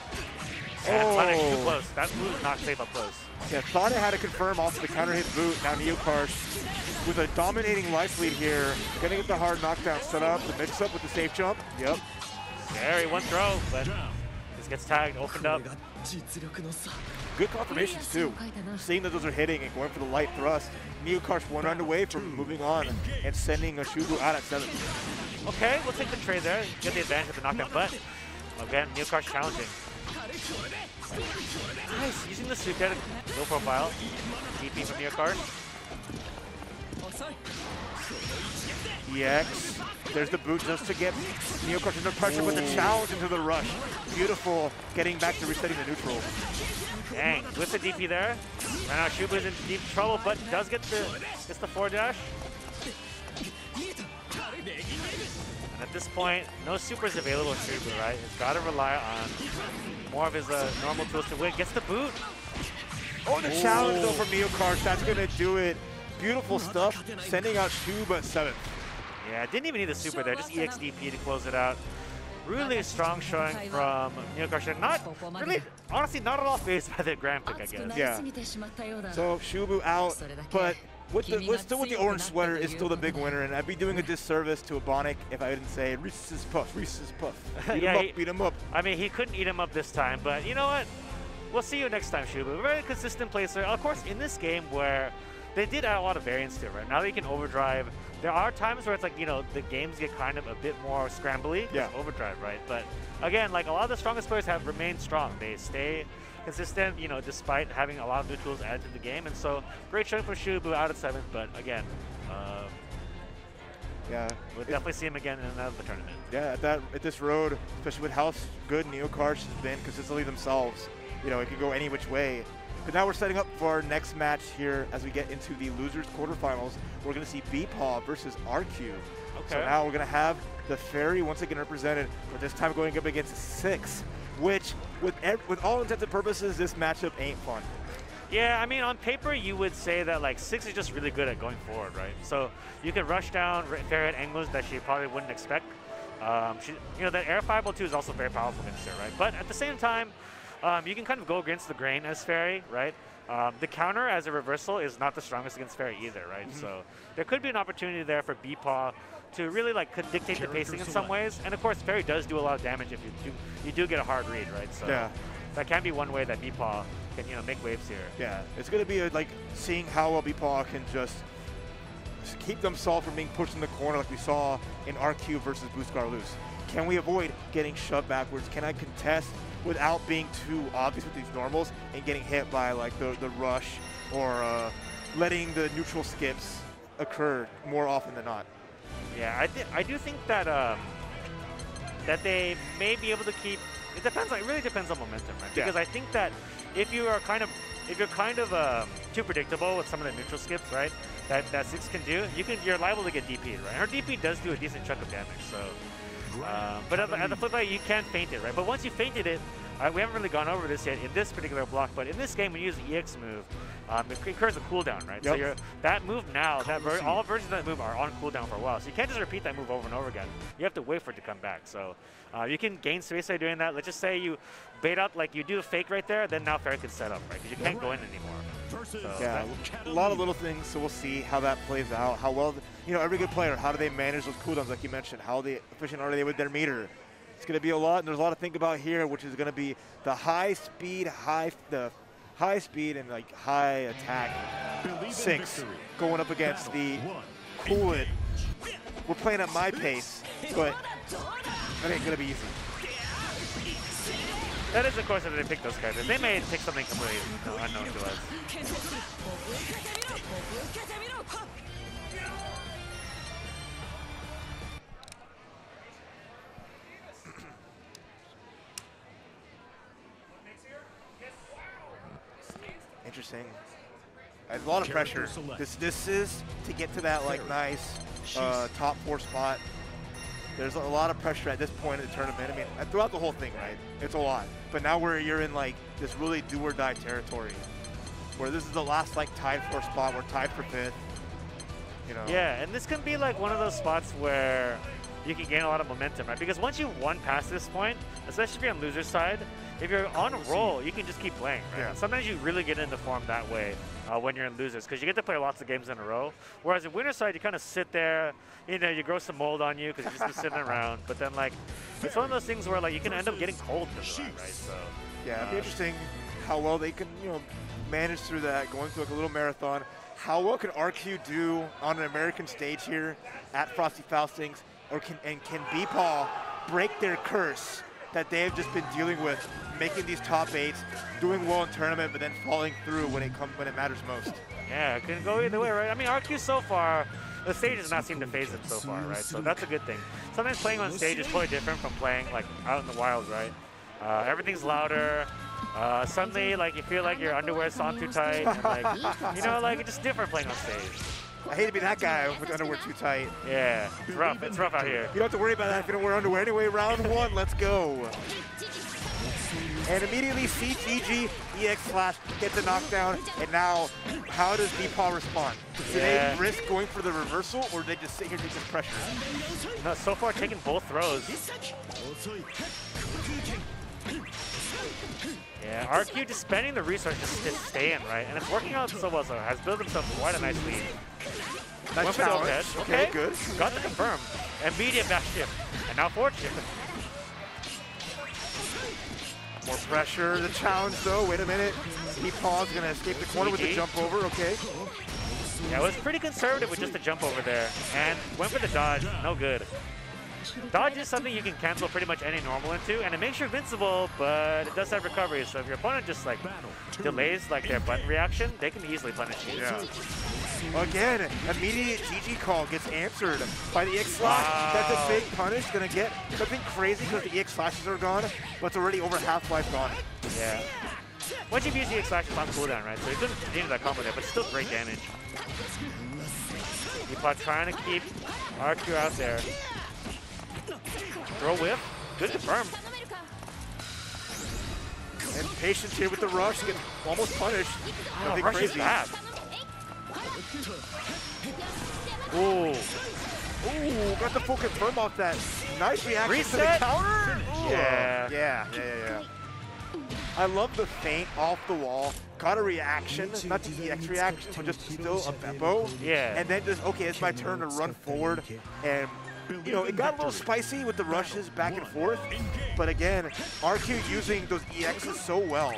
And punish too close. That move is not safe up close. Yeah, thought it had to confirm off the counter hit boot. Now Neokarsh with a dominating life lead here, getting the hard knockdown set up, the mix up with the safe jump. Yep. Scary one throw, but this gets tagged, opened up. Good confirmations too. Seeing that those are hitting and going for the light thrust. Neokarsh one round away from moving on and sending a Shubu out at 7. Okay, we'll take the trade there. Get the advantage of the knockdown, but again, Neokarsh challenging. Nice, using the super low profile. DP from Neokarsh. EX. There's the boot just to get Neokarsh under pressure with the challenge into the rush. Beautiful, getting back to resetting the neutral. Dang, with the DP there. Right now Shubu's in deep trouble, but does get the forward dash. And at this point, no supers available to Shubu, right? He's got to rely on more of his normal tools to win. Gets the boot. Oh, the challenge though from Neokarsh, that's gonna do it. Beautiful stuff, sending out Shubu at 7th. Yeah, didn't even need the super there, just EX DP to close it out. Really strong showing from Neokarsh. Not really, honestly, not at all phased by the grand pick, I guess. Yeah. So Shubu out, but still with the orange sweater is still the big winner, and I'd be doing a disservice to Ebonic if I didn't say Reese's Puff, Reese's Puff. Beat him up. I mean, he couldn't eat him up this time, but you know what? We'll see you next time, Shubu. Very consistent placer. Of course, in this game where they did add a lot of variance to it, right? Now that you can overdrive, there are times where it's like, you know, the games get kind of a bit more scrambly. Yeah. Overdrive, right? But again, like a lot of the strongest players have remained strong. They stay consistent, you know, despite having a lot of new tools added to the game. And so, great showing for Shubu out at 7th, but again, yeah, we'll definitely see him again in another tournament. Yeah, at this road, especially with how good Neokarsh has been consistently themselves, you know, it can go any which way. But now we're setting up for our next match here as we get into the losers quarterfinals. We're going to see Beepaw versus RQ. Okay. So now we're going to have the Fairy once again represented, but this time going up against 6, which with all intents and purposes, this matchup ain't fun. Yeah, I mean, on paper, you would say that like 6 is just really good at going forward, right? So you can rush down Fairy at angles that she probably wouldn't expect. You know, that air fireball too is also very powerful against her, right? But at the same time, you can kind of go against the grain as Fairy, right? The counter as a reversal is not the strongest against Fairy either, right? So there could be an opportunity there for Beepaw to really like dictate the pacing in some ways. And of course, Fairy does do a lot of damage if you do get a hard read, right? So yeah, that can be one way that Beepaw can, you know, make waves here. Yeah, it's going to be like seeing how well Beepaw can just keep themselves from being pushed in the corner like we saw in RQ versus Boost Garluz. Can we avoid getting shoved backwards? Can I contest without being too obvious with these normals and getting hit by like the rush or letting the neutral skips occur more often than not? Yeah, I do think that that they may be able to keep. It depends. It really depends on momentum, right? Yeah. Because I think that if you're kind of too predictable with some of the neutral skips, right? That 6 can do, you're liable to get DP'd, right? Her DP does do a decent chunk of damage, so. But at the flip side, you can feint it, right? But once you feinted it, we haven't really gone over this yet in this particular block, but in this game, when you use the EX move, it occurs a cooldown, right? Yep. So that move now, all versions of that move are on cooldown for a while. So you can't just repeat that move over and over again. You have to wait for it to come back. So you can gain space by doing that. Let's just say you bait out, like you do a fake right there, then now Fairy can set up, right? Because you can't go in anymore. So yeah, a lot of little things, so we'll see how that plays out. How well, you know, every good player, how do they manage those cooldowns, like you mentioned? How efficient are they with their meter? It's going to be a lot, and there's a lot to think about here, which is going to be the high speed and like high attack 6 going up against the cool it. We're playing at my pace, but that ain't going to be easy. That is, of course, that they pick those characters. They may pick something completely unknown to us. saying. A lot of pressure. This is to get to that like nice top 4 spot. There's a lot of pressure at this point in the tournament. I mean, throughout the whole thing, right? It's a lot. But now you're in like this really do or die territory, where this is the last like tied 4 spot. We're tied for 5th. You know. Yeah, and this can be like one of those spots where you can gain a lot of momentum, right? Because once you won past this point, especially if you're on loser's side, if you're on a roll, you can just keep playing, right? Yeah. And sometimes you really get into form that way when you're in losers, because you get to play lots of games in a row. Whereas in winner's side, you kind of sit there, you know, you grow some mold on you because you've just been sitting around. But then, like, it's one of those things where, like, you can end up getting cold because of that, right? So yeah, it'd be interesting how well they can, you know, manage through that, going through like a little marathon. How well can RQ do on an American stage here at Frosty Faustings, or can BPaw break their curse that they have just been dealing with, making these top 8s, doing well in tournament, but then falling through when it matters most? Yeah, it can go either way, right? I mean, RQ so far, the stage does not seem to phase them so far, right? So that's a good thing. Sometimes playing on stage is totally different from playing like out in the wild, right? Everything's louder. Suddenly, like, you feel like your underwear's on too tight, and, like, you know, like, it's just different playing on stage. I hate to be that guy with underwear too tight. Yeah, it's rough. It's rough out here. You don't have to worry about that if you don't wear underwear. Anyway, round 1, let's go. And immediately CGG, EX Slash, get the knockdown. And now, how does BPaw respond? Do they risk going for the reversal, or do they just sit here and take this pressure? No, so far taking both throws. Yeah, RQ just spending the resource just to stay in, right? And it's working out so well, so has built himself quite a nice lead. Nice challenge. Okay, good. Got the confirm. Immediate back shift. And now forward shift. More pressure. The challenge, though. Wait a minute. BPaw's going to escape the corner with the jump over. Okay. Yeah, it was pretty conservative with just the jump over there. And went for the dodge. No good. Dodge is something you can cancel pretty much any normal into, and it makes you invincible, but it does have recovery. So if your opponent just like delays like their button reaction, they can easily punish you. Yeah. Again, immediate GG call gets answered by the EX Slash. Wow. That's a big punish. Gonna get something crazy because the EX Slashes are gone, but it's already over half-life gone. Yeah. Once you've used the EX Slash, it's on cooldown, right? So you couldn't continue that combo there, but still great damage. BPaw trying to keep RQ out there. Throw whip. Good confirm. And Patience here with the rush. Gets almost punished. Nothing rush crazy. is bad. Ooh. Ooh, got the full confirm off that. Nice reaction Reset. to the counter. Ooh. Yeah. Yeah. I love the feint off the wall. Got a reaction, not the EX reaction, but just still a Beppo. Yeah. And then just, okay, it's my turn to run forward. And, you know, it got a little spicy with the rushes back and forth. But again, RQ using those EXs so well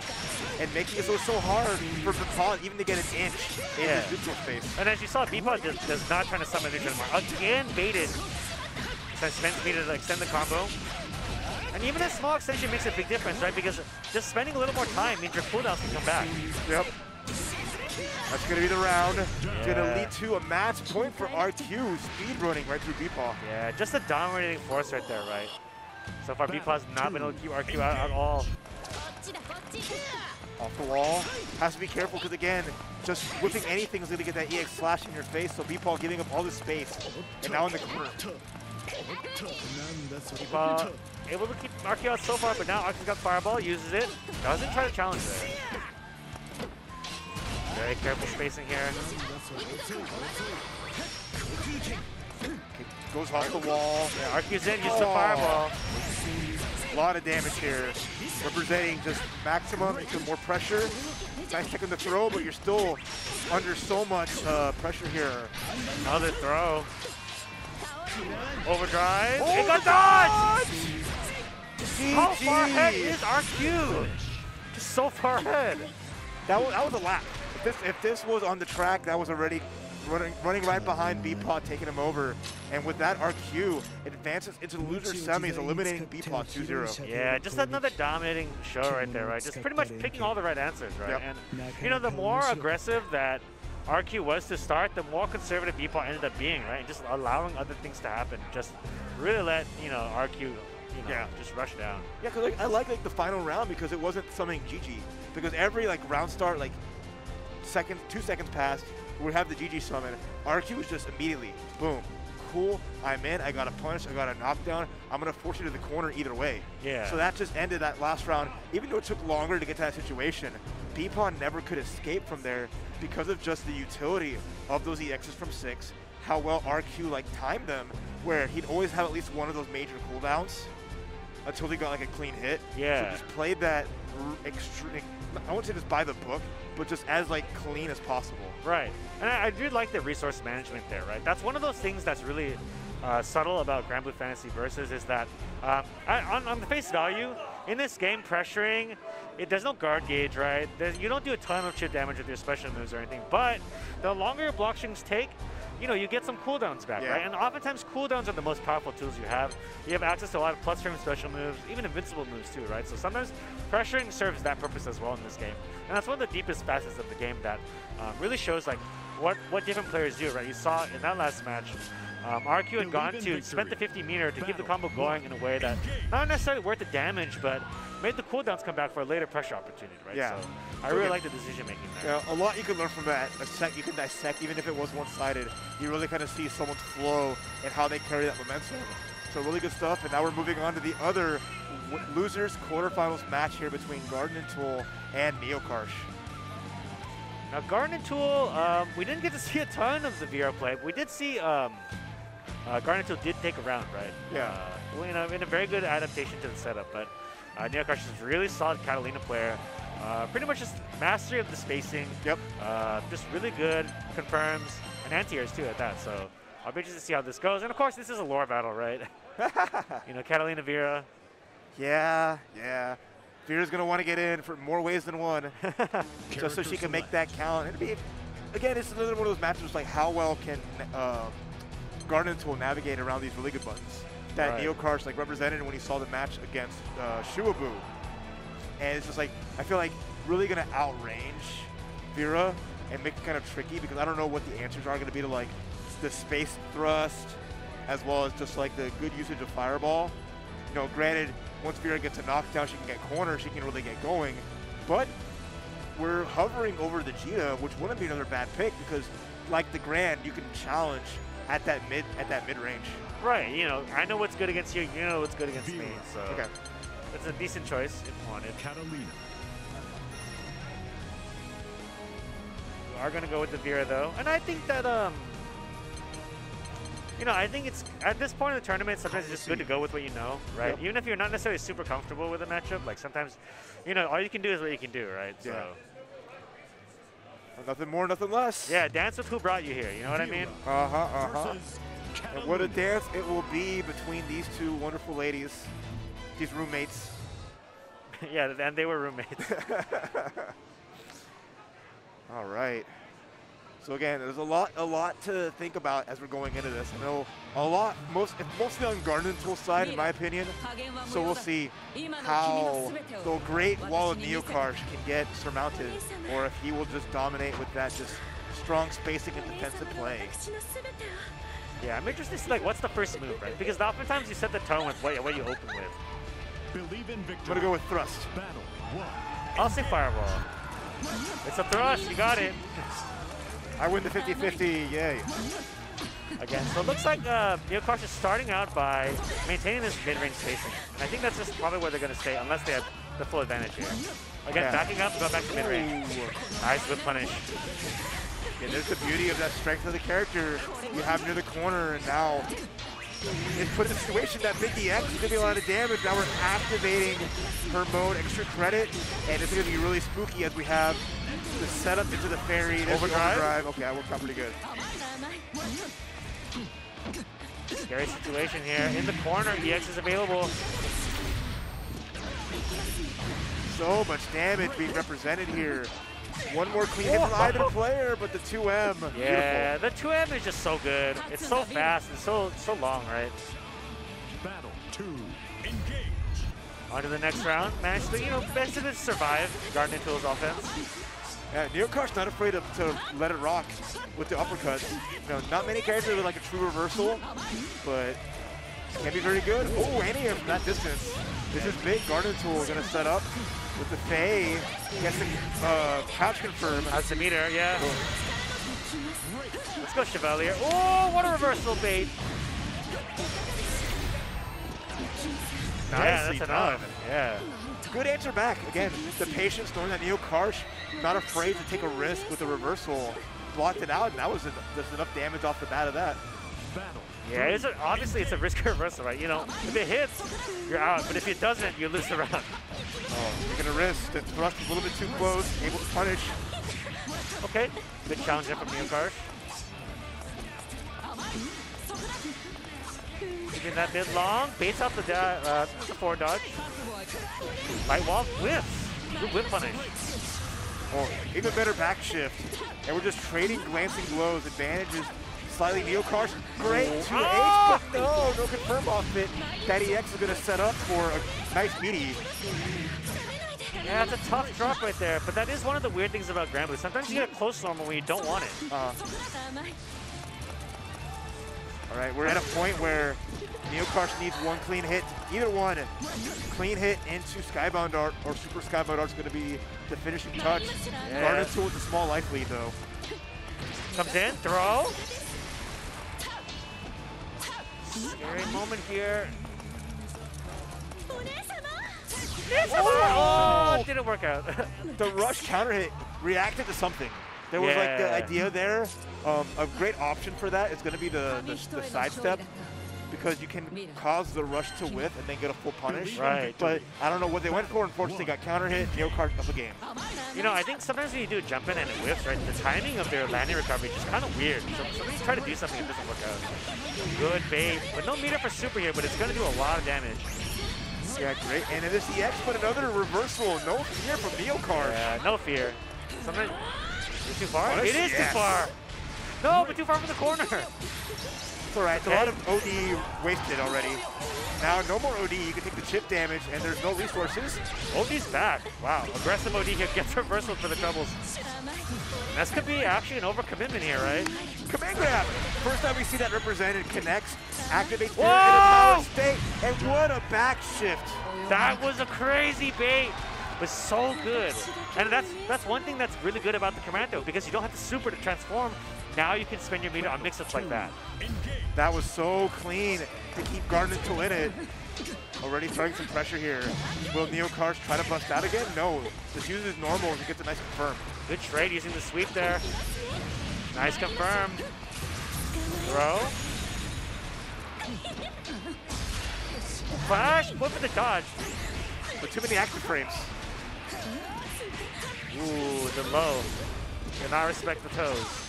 and making it so hard for BPaw even to get an inch in his neutral space. And as you saw, BPaw does not try to summon neutral anymore. Again, baited. Spends me to extend the combo. And even a small extension makes a big difference, right? Because just spending a little more time means your cooldowns can come back. Yep. That's going to be the round. Yeah. Going to lead to a match point for RQ. Speed running right through BPaw. Yeah, just a dominating force right there, right? So far, BPaw's not been able to keep RQ out at all. Off the wall. Has to be careful because, again, just whipping anything is going to get that EX Slash in your face. So BPaw giving up all the space. And now in the corner. BPaw able to keep RQ out so far, but now RQ's got Fireball, uses it. Doesn't try to challenge there. Very careful spacing here. Goes off the wall. Yeah, RQ's in, uses the Fireball. A lot of damage here. Representing just maximum into more pressure. Nice tech on the throw, but you're still under so much pressure here. Another throw. Overdrive. Oh, it got dodged! How GG. far ahead is RQ? Just so far ahead. That was a lap. If this was on the track, that was already running right behind BPaw, taking him over. And with that, RQ advances into the loser semis, eliminating BPaw 2-0. Yeah, just another dominating show right there, right? Just pretty much picking all the right answers, right? Yep. And, you know, the more aggressive that RQ was to start, the more conservative BPaw ended up being, right? And just allowing other things to happen. Just really let, you know, RQ, just rush down. Yeah, because I like the final round because it wasn't something GG. Because every round start, 2 seconds passed, we have the GG summon. RQ was just immediately, boom, cool, I'm in, I got a punch, I got a knockdown, I'm going to force you to the corner either way. Yeah. So that just ended that last round. Even though it took longer to get to that situation, BPON never could escape from there because of just the utility of those EXs from 6, how well RQ like timed them, where he'd always have at least one of those major cooldowns until he got like a clean hit. Yeah. So just played that extreme, I wouldn't say just by the book, but just as like clean as possible. Right. And I do like the resource management there, right? That's one of those things that's really subtle about Granblue Fantasy Versus is that on the face value, in this game, pressuring, there's no guard gauge, right? You don't do a ton of chip damage with your special moves or anything, but the longer your block strings take, you know, you get some cooldowns back, right? And oftentimes cooldowns are the most powerful tools you have. You have access to a lot of plus frame special moves, even invincible moves too, right? So sometimes pressuring serves that purpose as well in this game. And that's one of the deepest facets of the game that really shows like what different players do, right? You saw in that last match, RQ had gone to spent the 50 meter to keep the combo going in a way that not necessarily worth the damage, but made the cooldowns come back for a later pressure opportunity, right? Yeah. So I really like the decision making there. Yeah, a lot you can learn from that. You can dissect, even if it was one-sided. You really kind of see someone's flow and how they carry that momentum. So really good stuff. And now we're moving on to the other losers quarterfinals match here between Garden and Tool and Neokarsh. Now Garden and Tool, we didn't get to see a ton of Zavira play. We did see Garden and Tool did take a round, right? Yeah. In a very good adaptation to the setup, but Neokarsh is a really solid Catalina player. Pretty much just mastery of the spacing. Yep. Just really good, confirms, and anti-airs too at that. So I'll be interested to see how this goes. And of course, this is a lore battle, right? You know, Catalina Vera. Yeah. Vera's going to want to get in for more ways than one, just so she can make that count. It'd be, again, it's another one of those matches like how well can Garden and Tool navigate around these really good buttons that Neokarsh like represented when he saw the match against Shuabu. And it's just like, I feel like really going to outrange Vera and make it kind of tricky because I don't know what the answers are going to be to like the space thrust as well as just like the good usage of Fireball. You know, granted, once Vera gets a knockdown, she can get corner, she can really get going. But we're hovering over the Gita, which wouldn't be another bad pick because like the Grand, you can challenge at that mid range. Right, you know, I know what's good against you, you know what's good against me, so it's a decent choice if you wanted. Catalina. We are going to go with the Vera though, and I think that you know, I think it's at this point in the tournament, sometimes it's just good to go with what you know, right? Yep. Even if you're not necessarily super comfortable with a matchup, like sometimes, you know, all you can do is what you can do, right? Yeah. So. Nothing more, nothing less. Yeah, dance with who brought you here, you know what I mean? And what a dance it will be between these two wonderful ladies, these roommates. Yeah, and they were roommates. All right. So again, there's a lot to think about as we're going into this. I know mostly on Garden and Tool's side, in my opinion. So we'll see how the great wall of Neokarsh can get surmounted, or if he will just dominate with that just strong spacing and defensive play. Yeah, I'm interested to see like what's the first move, right? Because oftentimes you set the tone with what you open with. Believe in victory. I'm gonna go with thrust. Battle 1. I'll say fireball. It's a thrust, you got it. I win the 50-50, yay. Again, so it looks like Neokarsh is starting out by maintaining this mid-range spacing. And I think that's just probably where they're going to stay, unless they have the full advantage here. Again, backing up, go back to mid-range. Nice whip punish. Yeah, there's the beauty of that strength of the character you have near the corner, and now it puts a situation that Mickey X is going to be a lot of damage. Now we're activating her mode, extra credit, and it's going to be really spooky as we have the setup into the fairy. Overdrive. Okay, that worked out pretty good. Scary situation here. In the corner, EX is available. So much damage being represented here. One more clean hit from either player, but the 2M. Yeah, beautiful. the 2M is just so good. It's so fast and so long, right? Battle 2. Engage. On to the next round. Managed to, you know, basically survive Garden and Tool's offense. Yeah, Neokarsh not afraid to let it rock with the uppercuts. You know, not many characters with like a true reversal, but Can be very good. Oh, anti-air from that distance. This is big. Gargantuar going to set up with the Faye. Gets the crouch confirm. That's the meter, yeah. Let's go Chevalier. Oh, what a reversal bait. Yeah, that's enough. Yeah. Good answer back. Again, the patience knowing that Neo Karsh not afraid to take a risk with the reversal. Blocked it out, and that was there's enough damage off the bat of that. Yeah, obviously it's a risky reversal, right? You know, if it hits, you're out, but if it doesn't, you lose the round. Oh, you're gonna risk. The thrust is a little bit too close, able to punish. Okay, good challenge there from Neo Karsh. Keeping that bit long, baits out the forward dodge. Right wall, whiffs. Good whip punish. Oh, even better back shift. And we're just trading glancing blows. Advantages slightly Neo Karsh. Great 2H, but no confirm off it. Daddy X is going to set up for a nice meaty. Yeah, it's a tough drop right there, but that is one of the weird things about Granblue. Sometimes you get a close normal when you don't want it. All right, we're at a point where Neo Karsh needs one clean hit. Either one. Clean hit into Skybound Art or Super Skybound Art is going to be the finishing touch. Yeah. Gargantuar with a small life lead, though. Comes in, throw. Scary moment here. Oh, didn't work out. The rush counter hit reacted to something. There was like the idea there. A great option for that is going to be the sidestep, because you can cause the rush to whiff and then get a full punish. Right. But I don't know what they went for. Unfortunately, got counter hit. Neo Karsh up the game. You know, I think sometimes when you do jump in and it whiffs, right, the timing of their landing recovery is just kind of weird. So somebody try to do something, it doesn't work out. Good bait. But no meter for super here, but it's going to do a lot of damage. Yeah, great. And in this EX, but another reversal. No fear from Neo Karsh. Yeah, no fear. Sometimes it's too far. Punish? It is Yes. too far. No, but too far from the corner. It's all right. It's a lot of OD wasted already. Now, no more OD. You can take the chip damage, and there's no resources. OD's back. Wow, aggressive OD here gets reversal for the doubles. This could be actually an overcommitment here, right? Command grab. First time we see that represented. Connects, activates in a power state, and what a back shift. That was a crazy bait. It was so good. And that's one thing that's really good about the Commando, because you don't have to super to transform. Now you can spend your meter on mix-ups like that. That was so clean to keep Gargantuar in it. Already throwing some pressure here. Will Neo Karsh try to bust out again? No. Just uses normal and gets a nice confirm. Good trade using the sweep there. Nice confirm. Throw. Flash, flip for the dodge. But too many active frames. Ooh, the low. Did not respect the toes.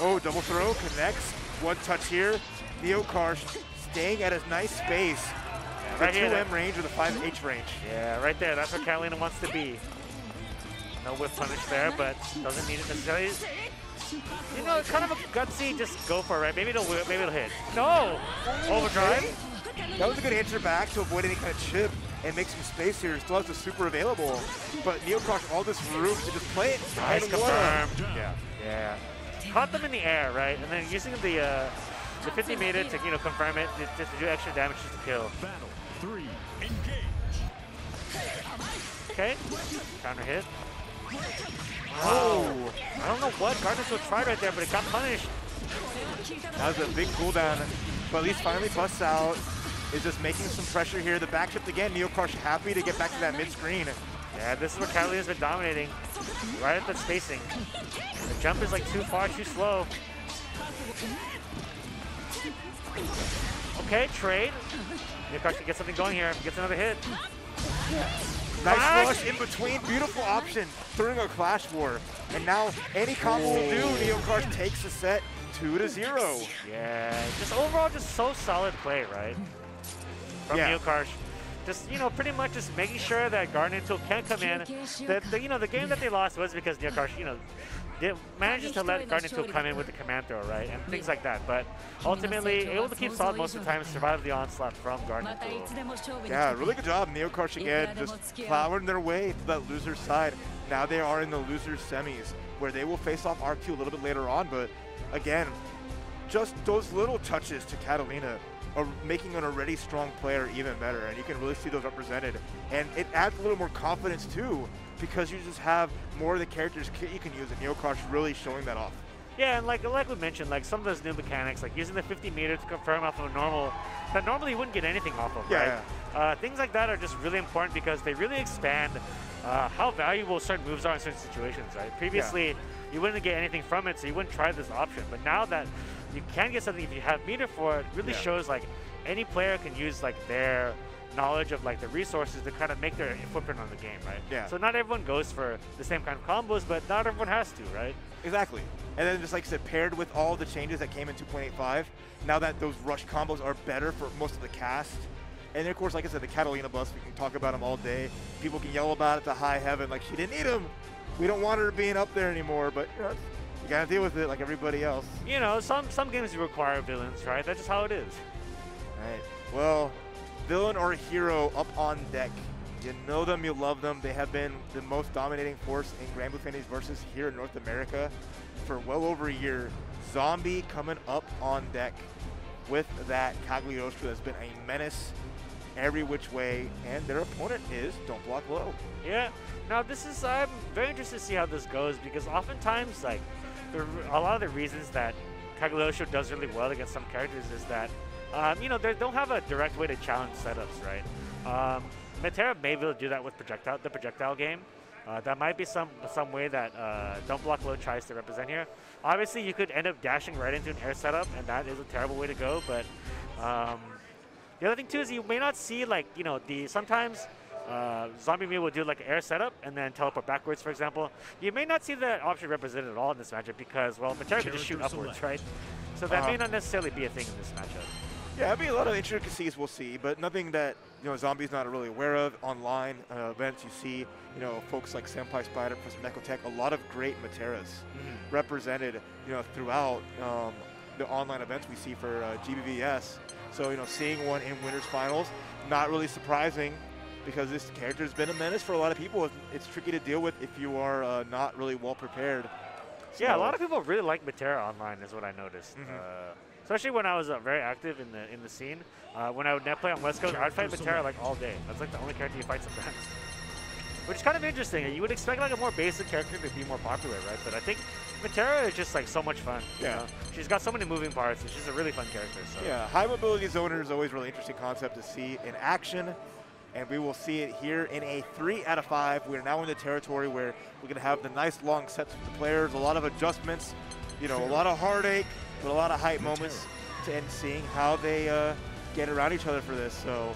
Oh, double throw, connects. One touch here. Neo Karsh staying at a nice space. Yeah, the right 2M range or the 5H range. Yeah, right there. That's where Catalina wants to be. No whip punish there, but doesn't need it necessarily. You know, kind of a gutsy, just go for it, right? Maybe it'll whip, maybe it'll hit. No! Overdrive. That was a good answer back to avoid any kind of chip and make some space here. Still has the super available. But Neo Karsh all this room to just play it. Nice and confirm. Yeah. Caught them in the air, right? And then using the 50 meter to, you know, confirm it, just to do extra damage just to kill. Battle 3, engage. Okay, counter hit. Oh! I don't know what Gargantuar tried right there, but it got punished. That was a big cooldown. But at least finally busts out. Is just making some pressure here. The back shift again. Neo Karsh happy to get back to that mid-screen. Yeah, this is where Catalina's been dominating. Right at the spacing. The jump is like too far, too slow. Okay, trade. Neo Karsh can get something going here. Gets another hit. Nice rush in between. Beautiful option. Throwing a Clash War. And now any combo will do. Neo Karsh takes the set 2-0. Yeah, just overall just so solid play, right? From Neo Karsh. Just, you know, pretty much just making sure that Gargantuar can't come in. You know, the game that they lost was because Neo Karsh, you know, manages to let Gargantuar come in with the command throw, right? And things like that. But ultimately, able to keep solid most of the time and survive the onslaught from Gargantuar. Yeah, really good job. Neo Karsh again just plowing their way to that loser side. Now they are in the loser semis, where they will face off RQ a little bit later on. But again, just those little touches to Catalina making an already strong player even better, and you can really see those represented. And it adds a little more confidence too, because you just have more of the characters you can use, and NeoKar's really showing that off. Yeah, and like we mentioned, like some of those new mechanics, like using the 50 meter to confirm off of a normal, that normally you wouldn't get anything off of, right? Yeah. Things like that are just really important because they really expand how valuable certain moves are in certain situations, right? Previously, you wouldn't get anything from it, so you wouldn't try this option. But now that you can get something if you have meter for it, really shows like any player can use like their knowledge of like the resources to kind of make their footprint on the game, right? Yeah. So not everyone goes for the same kind of combos, but not everyone has to, right? Exactly. And then just like I said, paired with all the changes that came in 2.85, now that those rush combos are better for most of the cast. And then of course, like I said, the Catalina bus, we can talk about them all day. People can yell about it to high heaven, like she didn't need him. We don't want her being up there anymore, but you know, you gotta deal with it like everybody else. You know, some games require villains, right? That's just how it is. Right. Well, villain or hero up on deck. You know them, you love them. They have been the most dominating force in Granblue Fantasy Versus here in North America for well over a year. Zombie coming up on deck with that Cagliostro that's been a menace every which way, and their opponent is Don't Block Low. Yeah. Now this is, I'm very interested to see how this goes because oftentimes, like, a lot of the reasons that Cagliostro does really well against some characters is that, you know, they don't have a direct way to challenge setups, right? Metera may be able to do that with the projectile game. That might be some way that Don't Block Low tries to represent here. Obviously, you could end up dashing right into an air setup, and that is a terrible way to go. But the other thing too is you may not see, like, you know, sometimes Zombie Mew will do like an air setup and then teleport backwards, for example. You may not see that option represented at all in this matchup because, well, Metera can just shoot upwards, right? So that may not necessarily be a thing in this matchup. Yeah, there'll be a lot of intricacies we'll see, but nothing that, you know, Zombie's not really aware of. Online events, you see, you know, folks like Senpai Spider, Professor Nekotech, a lot of great Meteras represented, you know, throughout the online events we see for GBVS. So, you know, seeing one in Winners Finals, not really surprising because this character's been a menace for a lot of people. It's tricky to deal with if you are not really well prepared. So yeah, a lot of people really like Metera online is what I noticed. Especially when I was very active in the scene. When I would net play on West Coast, I'd fight Metera like all day. That's like the only character you fight sometimes. Which is kind of interesting. You would expect like a more basic character to be more popular, right? But I think Metera is just like so much fun. Yeah. You know? She's got so many moving parts, and she's a really fun character. So. Yeah, high mobility zoner is always a really interesting concept to see in action. And we will see it here in a 3 out of 5. We are now in the territory where we're going to have the nice long sets with the players, a lot of adjustments, you know, a lot of heartache, but a lot of hype moments, and seeing how they get around each other for this. So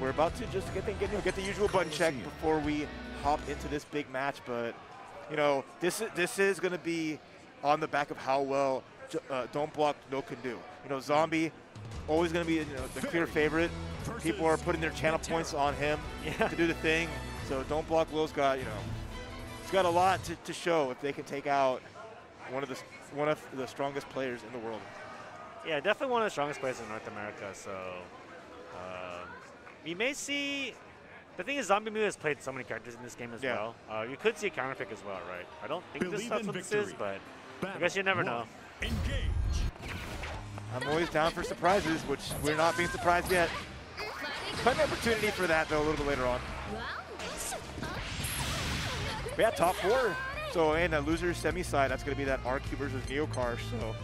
we're about to just get the usual button check before we hop into this big match. But you know, this is going to be on the back of how well Don't Block Low can do. You know, Zombie always going to be, you know, the clear favorite. People are putting their channel points on him to do the thing. So Don't Block Low's got, you know, he's got a lot to show if they can take out one of the strongest players in the world. Yeah, definitely one of the strongest players in North America. So you may see. The thing is, Zombie Mew has played so many characters in this game as well. You could see a counter pick as well, right? I don't think that's what this is, but I guess you never know. Engage. I'm always down for surprises, which we're not being surprised yet. Plenty of opportunity for that, though, a little bit later on. But yeah, top 4. So in the loser semi side, that's going to be that RQ versus NeoKar. So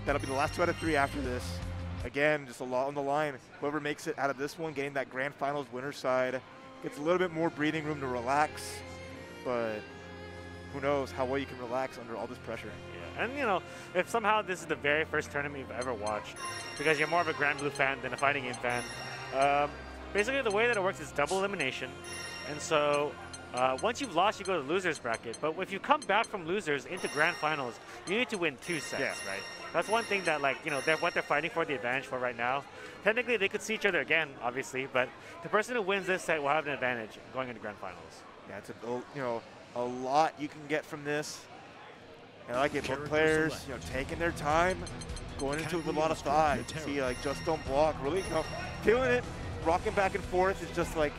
that'll be the last 2 out of 3 after this. Again, just a lot on the line. Whoever makes it out of this one, getting that grand finals winner side, gets a little bit more breathing room to relax. But who knows how well you can relax under all this pressure. Yeah, and you know, if somehow this is the very first tournament you've ever watched, because you're more of a Granblue fan than a fighting game fan, basically the way that it works is double elimination. And so once you've lost, you go to the losers bracket. But if you come back from losers into grand finals, you need to win 2 sets, right? That's one thing that, like, you know, what they're fighting for the advantage for right now. Technically, they could see each other again, obviously, but the person who wins this set will have an advantage going into grand finals. Yeah, it's a lot you can get from this. And I like it, both players, you know, taking their time, going into it with a lot of thought. You can see, like, Just Don't Block, really, you know, feeling it, rocking back and forth. It's just like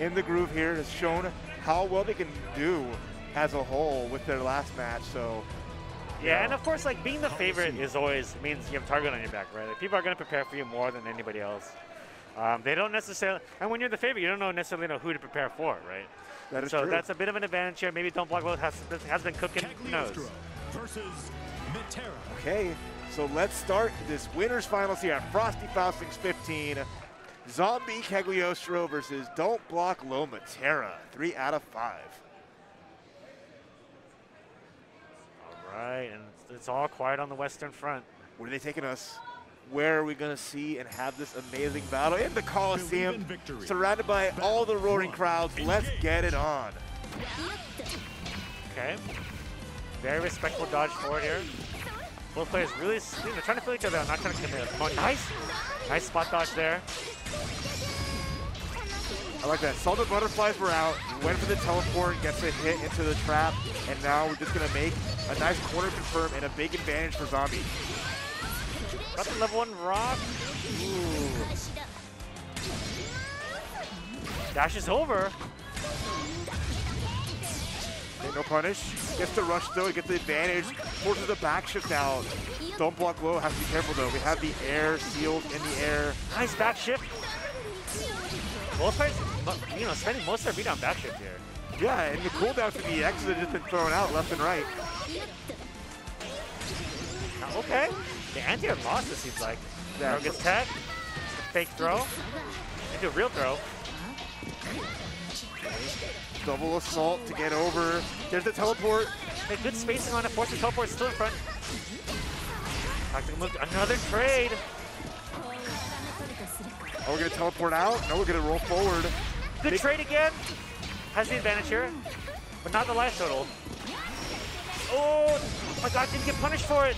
in the groove here. Has shown how well they can do as a whole with their last match. So Yeah, and of course, like being the favorite is always means you have a target on your back, right? Like, people are going to prepare for you more than anybody else. They don't necessarily, and when you're the favorite, you don't necessarily know who to prepare for, right? That is so true. that's a bit of an advantage here. Maybe Don't Block Low has been cooking. Who knows? Versus Metera. Okay, so let's start this winners finals here at Frosty Faustings 15. Zombie Cagliostro versus Don't Block Low Metera. 3 out of 5. All right, and it's all quiet on the Western Front. Where are they taking us? Where are we going to see and have this amazing battle in the Coliseum, surrounded by all the roaring crowds? Let's get it on. Okay. Very respectful dodge forward here. Both players really trying to feel each other out, not trying to commit. Oh, nice spot dodge there. I like that. Saw the butterflies were out, went for the teleport, gets a hit into the trap, and now we're just going to make a nice corner confirm and a big advantage for Zombie. Got the level 1 rock. Ooh. Dash is over. Okay, no punish. Gets the rush though, gets the advantage. Forces the back shift out. Don't Block Low, have to be careful though. We have the air sealed in the air. Nice back shift. Both players, spending most of their beat on back shift here. Yeah, and the cooldown for the X have just been thrown out left and right. Okay. The anti-air lost, it seems like. Throw gets tech. Fake throw. Into a real throw. Double assault to get over. There's the teleport. Hey, good spacing on it. Force the teleport still in front. Tactical move. Another trade. Oh, we're going to teleport out? No, we're going to roll forward. Good trade again. Has the advantage here, but not the life total. Oh my god, didn't get punished for it.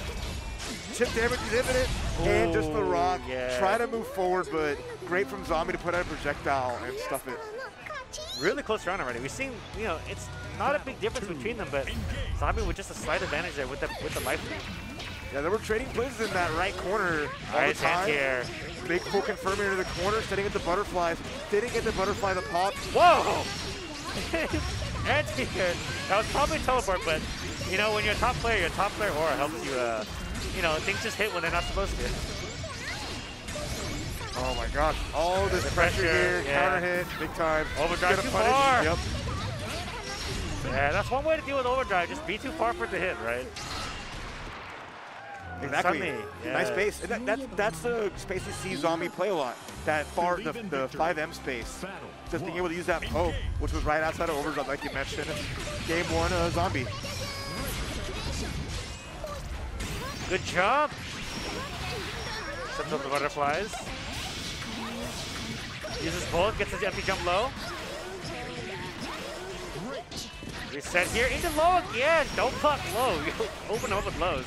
Chip damage is infinite, and just the rock. Yeah. Try to move forward, but great from Zombie to put out a projectile and stuff it. Really close round already. We've seen, it's not a big difference between them, but Zombie with just a slight advantage there with the life lead. Yeah, they were trading places in that right corner all the time. Here. Big full confirming into the corner, setting at the butterflies. Didn't get the butterfly to pop. Whoa! Anti-air. That was probably a teleport, but when you're a top player, your top player aura helps you. Things just hit when they're not supposed to. Oh my gosh! All this pressure here, counter hit, big time. Overdrive too far. Yep. Yeah, that's one way to deal with overdrive. Just be too far for it to hit, right? Exactly. Yeah. Nice space. And that's the space you see Zombie play a lot. That far, the 5M space. Just being able to use that poke, which was right outside of overdrive, like you mentioned. Game 1, Zombie. Good job. Sets up the butterflies. Uses both, gets his empty jump low. Reset here into low again. Don't block low. You open up with lows.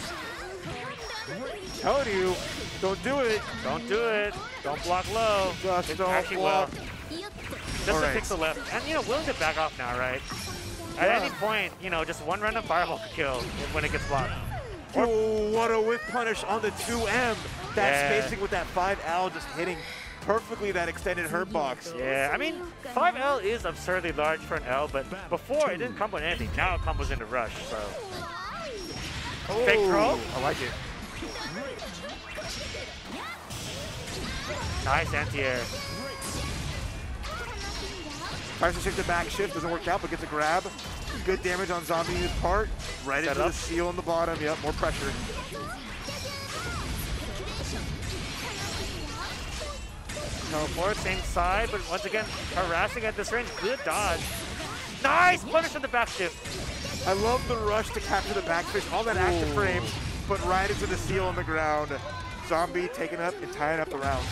Telling you, don't do it. Don't do it. Don't block low. Just don't block. Just a pixel left. And, willing to back off now, right? At any point, just one random fireball could kill when it gets blocked. Oh, what a whip punish on the 2M. That spacing with that 5L just hitting perfectly that extended hurt box. Yeah, I mean, 5L is absurdly large for an L, but before it didn't combo anything. Now it combos into rush, so. Oh, fake throw. I like it. Nice anti-air. Tries to shift the back shift, doesn't work out, but gets a grab. Good damage on Zombie's part. Right into the seal on the bottom. Yep, more pressure. Teleport, same side, but once again, harassing at this range. Good dodge. Nice punish on the back shift. I love the rush to capture the backfish, all that active frame, but right into the seal on the ground. Zombie taking up and tying up the round.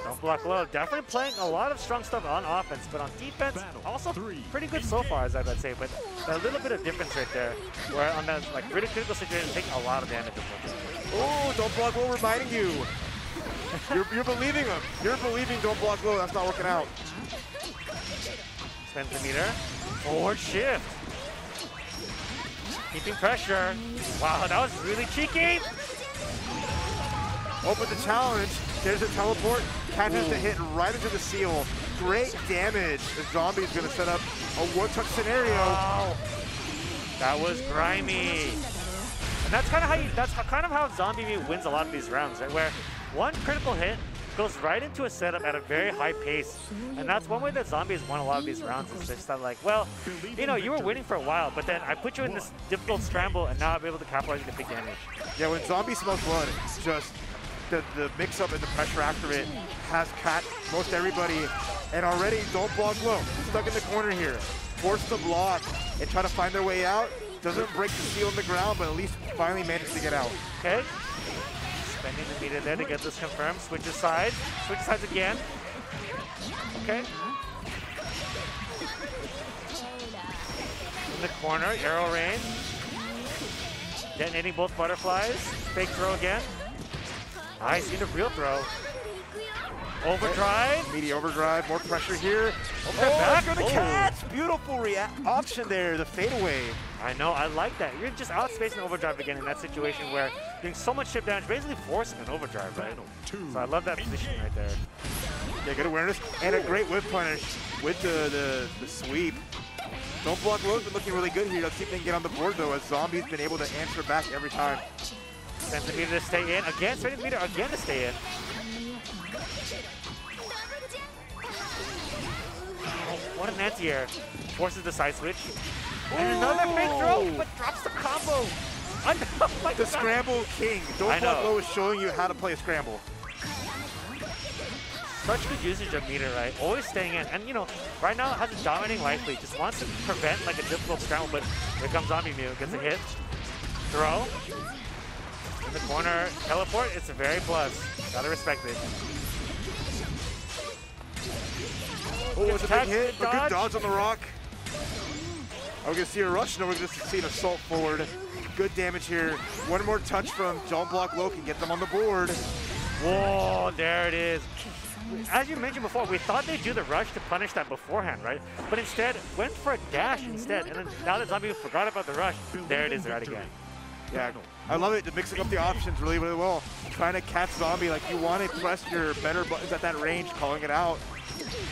Don't block low. Definitely playing a lot of strong stuff on offense, but on defense, also pretty good so far, as I'd say. But a little bit of difference right there, where on that really critical situation, taking a lot of damage. Oh, Don't Block Low reminding you. You're believing him. You're believing Don't Block Low. That's not working out. Spends the meter. Forward shift. Keeping pressure. Wow, that was really cheeky. Open the challenge. There's a teleport. Catches the hit right into the seal. Great damage. The Zombie's going to set up a one-touch scenario. Wow. That was grimy. And that's kind of how Zombie Mute wins a lot of these rounds, right? Where one critical hit goes right into a setup at a very high pace. And that's one way that Zombies won a lot of these rounds. Is just that, like, well, you know, you were winning for a while, but then I put you in this difficult scramble, and now I'm able to capitalize and get big damage. Yeah, when Zombie smells blood, just the mix-up and the pressure after it has caught most everybody. And already, Don't Block Low, stuck in the corner here. Forced to block and try to find their way out. Doesn't break the seal on the ground, but at least finally managed to get out. Okay. Spending the meter there to get this confirmed. Switches sides. Switches sides again. Okay. In the corner, arrow range. Detonating both butterflies. Fake throw again. Nice, need a real throw. Overdrive. Meaty overdrive, more pressure here. Back for the catch! Beautiful option there, the fadeaway. I know, I like that. You're just outspacing overdrive again in that situation where you're doing so much chip damage, basically forcing an overdrive, right? So I love that position right there. Yeah, good awareness and a great whip punish with the sweep. Don't Block Low's been looking really good here. Let's see if they can get on the board though, as Zombie's been able to answer back every time. Sends the meter to stay in. Again, spending the meter again to stay in. Oh, what an anti-air. Forces the side switch. And another big throw, but drops the combo. The Scramble King. Don't Block Low is showing you how to play a scramble. Such good usage of meter, right? Always staying in. And, you know, right now it has a dominating life lead. Just wants to prevent, like, a difficult scramble, but here comes Zombie Mute. Gets a hit. Throw. In the corner. Teleport. It's a very plus. Gotta respect it. Oh, it's a big hit. A good dodge on the rock. Are we going to see a rush? No, we're going to see an assault forward. Good damage here. One more touch from Don't Block Low can get them on the board. Whoa, there it is. As you mentioned before, we thought they'd do the rush to punish that beforehand, right? But instead, went for a dash instead. And then now that Zombie forgot about the rush, there it is right again. Yeah, I love it. Mixing up the options really, really well. Trying to catch Zombie like you want to press your better buttons at that range, calling it out.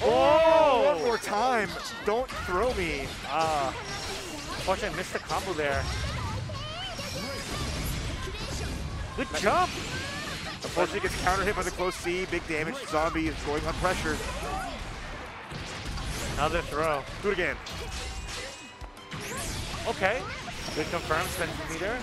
Oh, one more time. Don't throw me. Unfortunately, I missed the combo there. Good jump. Unfortunately, gets counter hit by the close C. Big damage. Zombie is going on pressure. Another throw. Do it again. Okay. Good confirm. Spending the meter.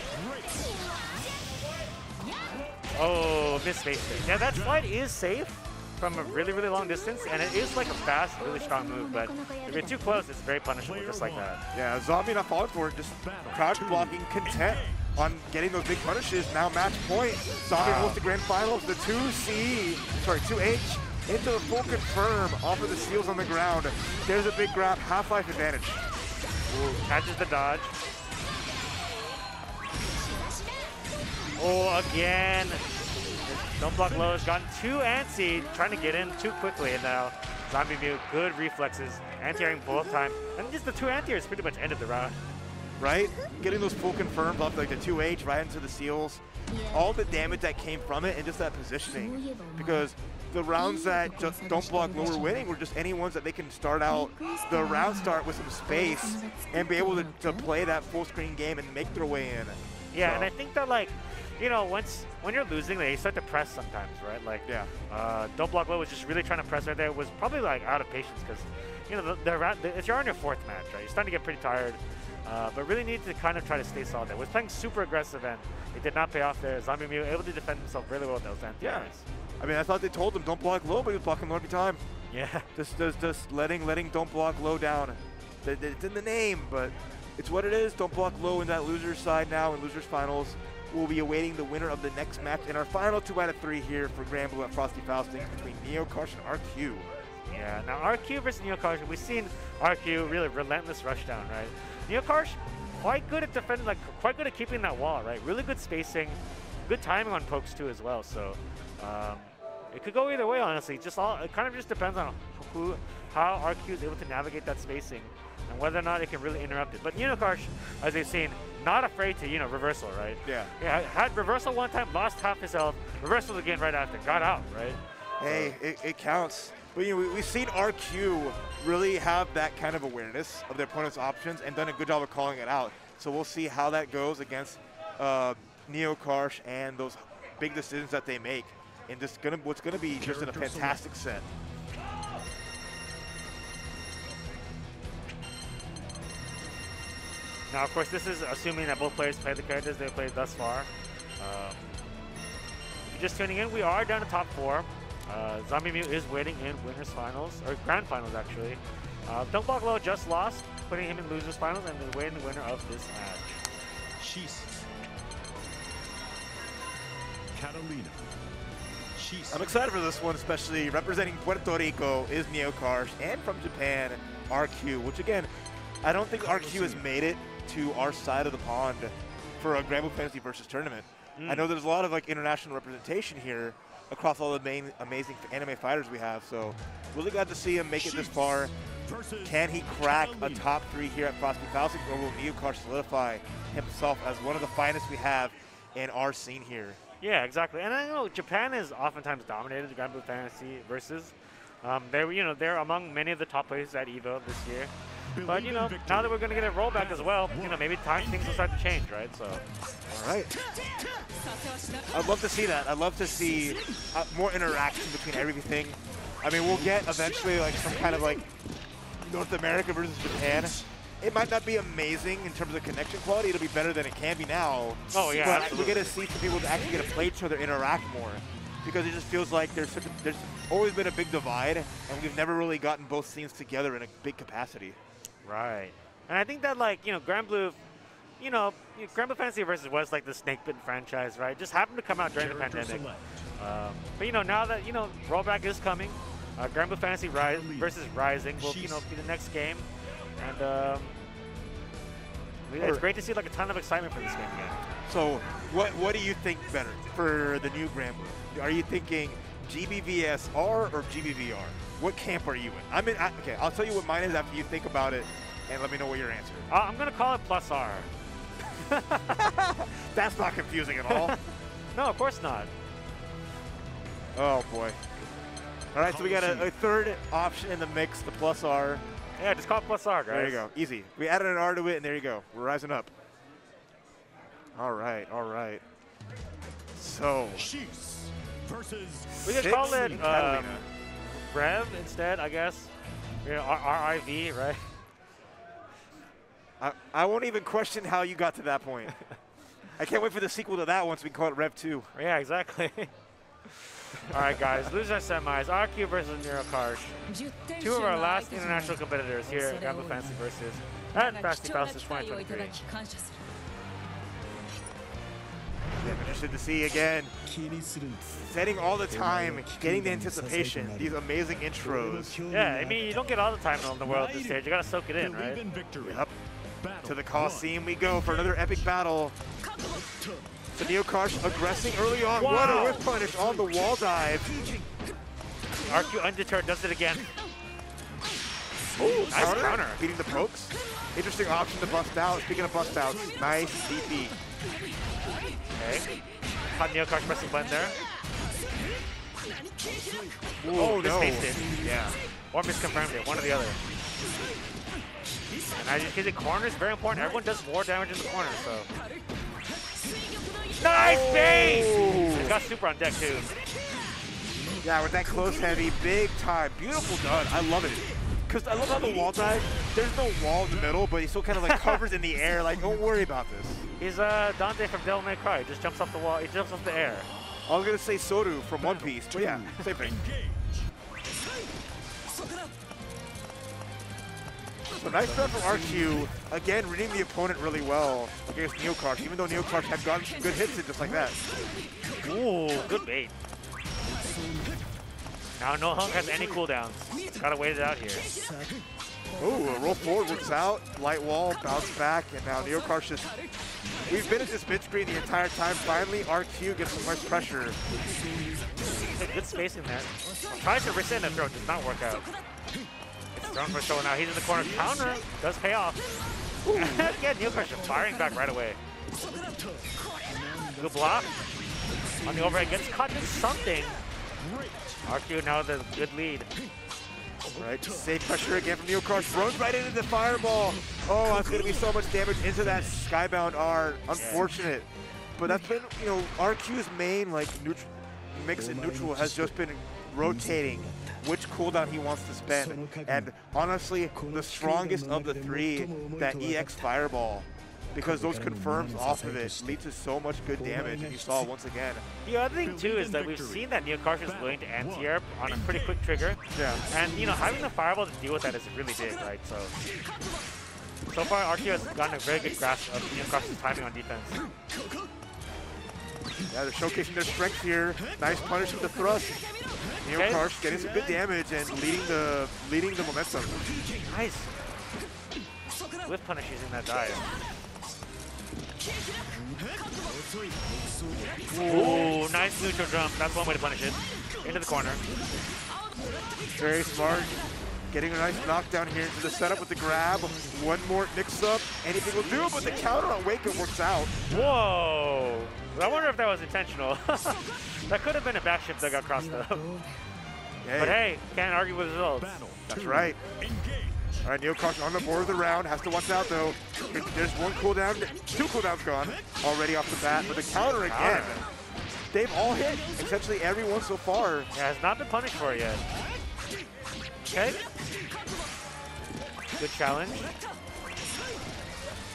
Oh, missed space there. Yeah, that slide is safe from a really, really long distance, and it is like a fast, really strong move, but if you're too close, it's very punishable, just like that. Yeah, Zombie not falling for it, just crouch blocking, content on getting those big punishes. Now match point. Zombie holds the grand finals, the 2H into the full confirm off of the seals on the ground. There's a big grab, half-life advantage. Ooh, catches the dodge. Oh, again. Don't Block Low has gotten too antsy, trying to get in too quickly, and now Zombie Mute, good reflexes, anti-airing both times. And just the two anti-airs pretty much ended the round. Right? Getting those full confirms off like the 2H right into the seals. All the damage that came from it and just that positioning. Because the rounds that just Don't Block Low were winning were just any ones that they can start out the round start with some space and be able to play that full screen game and make their way in. Yeah, so. And I think that, like, you know, when you're losing, they start to press sometimes, right? Like, yeah. Don't Block Low was just really trying to press right there. Was probably like out of patience because, you know, if you're on your fourth match, right, you're starting to get pretty tired. But really need to kind of try to stay solid there. Was playing super aggressive and it did not pay off there. Zombie Mute able to defend himself really well with those anti-airs. I mean, I thought they told him don't block low, but he was blocking low every time. Yeah. Just letting Don't Block Low down. It's in the name, but it's what it is. Don't Block Low in that loser's side now in losers finals. We'll be awaiting the winner of the next match in our final 2 out of 3 here for Grand Blue at Frosty Fausting between Neokarsh and RQ. Yeah, now RQ versus Neokarsh, we've seen RQ really relentless rushdown, right? Neokarsh, quite good at defending, like quite good at keeping that wall, right? Really good spacing, good timing on pokes too as well. So it could go either way, honestly. It kind of just depends on how RQ is able to navigate that spacing and whether or not it can really interrupt it. But Neokarsh, as we've seen, not afraid to, you know, reversal, right? Yeah. Yeah, had reversal one time, lost half his health, reversal again right after, got out, right? Hey, it counts. But you know, we've seen RQ really have that kind of awareness of their opponent's options and done a good job of calling it out. So we'll see how that goes against Neo Karsh and those big decisions that they make. And what's gonna be just in a fantastic set. Now, of course, this is assuming that both players play the characters they've played thus far. If you're just tuning in, we are down to top 4. Zombie Mew is waiting in winners finals, or grand finals actually. Dunkblock Low just lost, putting him in losers finals, and will win the winner of this match. She's Catalina. I'm excited for this one, especially representing Puerto Rico is Neo Karsh, and from Japan, RQ, which again, I don't think RQ has made it to our side of the pond for a Granblue Fantasy Versus tournament. I know there's a lot of like international representation here across all the main amazing anime fighters we have, so really glad to see him make it this far. Can he crack a top 3 here at Frosty Falcon, or will Neo Karsh solidify himself as one of the finest we have in our scene here? Yeah, exactly. And I know Japan has oftentimes dominated the Granblue Fantasy Versus. They're among many of the top players at EVO this year. But now that we're going to get a rollback as well, maybe things will start to change, right? So, all right. I'd love to see that. I'd love to see more interaction between everything. I mean, we'll get eventually like some kind of like North America versus Japan. It might not be amazing in terms of connection quality. It'll be better than it can be now. Oh yeah. But we get to see some people actually get to play each other interact more, because it just feels like there's always been a big divide, and we've never really gotten both scenes together in a big capacity. Right. And I think that Granblue, Granblue Fantasy Versus was like the Snakebitten franchise, right? Just happened to come out during the pandemic. But now that rollback is coming, Granblue Fantasy Versus Rising will be the next game, and it's great to see like a ton of excitement for this game again. So what do you think better for the new Granblue? Are you thinking GBVSR or GBVR? What camp are you in? Okay, I'll tell you what mine is after you think about it, and let me know what your answer is. I'm gonna call it plus R. That's not confusing at all. No, of course not. Oh boy. All right, so we got a third option in the mix, the plus R. Yeah, just call it plus R, guys. There you go, easy. We added an R to it, and there you go. We're rising up. All right, all right. So. We could call it Rev instead, I guess. RIV, right? I won't even question how you got to that point. I can't wait for the sequel to that one so we can call it Rev 2. Yeah, exactly. All right, guys, loser semis, RQ versus Neo Karsh. 2 of our last international competitors here at Granblue Fantasy Versus and Frosty Falcon 2023. Yeah, I'm interested to see again, setting all the time, getting the anticipation, these amazing intros. Yeah, I mean, you don't get all the time in the world at this stage. You gotta soak it in, right? Yep. To the Coliseum we go for another epic battle. So Neo Karsh aggressing early on. Wow. What a whiff punish on the wall dive. RQ undeterred does it again. Ooh, nice counter. Beating the pokes. Interesting option to bust out. Speaking of bust outs, nice DP. Okay. Caught Neo Karsh pressing button there. Ooh, oh no. Misspaced it. Yeah. Or misconfirmed it, one or the other. And as you can see, corner is very important. Everyone does more damage in the corner, so. Nice base! It's got super on deck too. Yeah, with that close heavy, big time. Beautiful done. I love it. Because I love how the wall dive, there's no wall in the middle, but he still kind of like covers in the air. Like, don't worry about this. He's Dante from Devil May Cry. He just jumps off the wall. He jumps off the air. I was going to say Soru from One Piece, but yeah, same thing. So nice start from RQ. Again, reading the opponent really well against Neo Karsh, even though Neo Karsh had gotten some good hits in just like that. Ooh, good bait. Now no Hunk has any cooldowns. Gotta wait it out here. Ooh, a roll forward works out. Light wall, bounce back, and now Neo Karsh just... We've been at this mid screen the entire time. Finally, RQ gets some nice pressure. Good spacing there. Tries to resend a throw, does not work out. It's thrown for a throw now. He's in the corner. Counter does pay off. Again, Neo Karsh firing back right away. Good block. On the overhead, gets caught in something. RQ now the good lead. Right, safe pressure again from NeoCrush, runs right into the fireball. Oh, that's gonna be so much damage into that Skybound R. Unfortunate. But that's been, you know, RQ's main like mix and neutral has just been rotating which cooldown he wants to spend. And honestly, the strongest of the three, that EX Fireball, because those confirms off of it lead to so much good damage, and you saw once again. The other thing too is that we've seen that NeoCrush is willing to anti-air on a pretty quick trigger. Yeah. And you know, having the fireball to deal with that is really big, right? So far RQ has gotten a very good grasp of NeoCrush's timing on defense. Yeah, they're showcasing their strength here. Nice punish with the thrust. NeoCrush getting some good damage and leading the momentum. Nice. With punish using that dive. Ooh, nice neutral jump. That's one way to punish it. Into the corner. Very smart. Getting a nice knockdown here into the setup with the grab. One more mix-up. Anything will do, but the counter on Waco works out. Whoa. I wonder if that was intentional. That could have been a back shift that got crossed up. But hey, can't argue with results. That's right. All right, NeoCrush on the board of the round. Has to watch out, though. There's one cooldown, two cooldowns gone already off the bat, but the counter again. They've all hit essentially everyone so far. Yeah, has not been punished for it yet. Okay. Good challenge.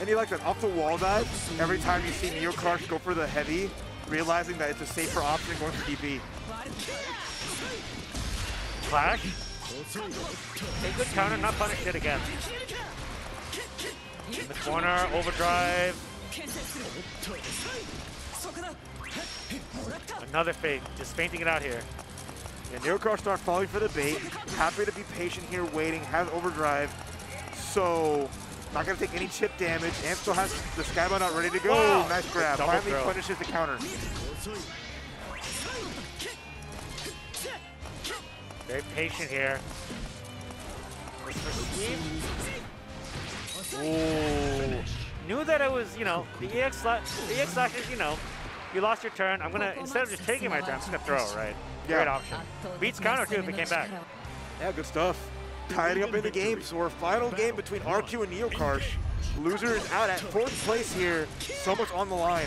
And you like that off the wall dive. Every time you see NeoCrush go for the heavy, realizing that it's a safer option going for DP. Clash. A good counter, not punished it again. In the corner, overdrive. Another fake, just fainting it out here. Yeah, NeoCrush start falling for the bait. Happy to be patient here, waiting, has overdrive. So, not gonna take any chip damage, and still has the Skybound out ready to go. Wow. Nice grab, Double finally throw. punishes the counter. Very patient here. Ooh. Knew that it was, you know, the EX slash is, you know, you lost your turn. I'm gonna, instead of just taking my turn, I'm just gonna throw, right? Yeah. Great option. Beats counter too if it came back. Yeah, good stuff. Tying up in the game, so our final game between RQ and NeoCrush. Loser is out at 4th place here. So much on the line.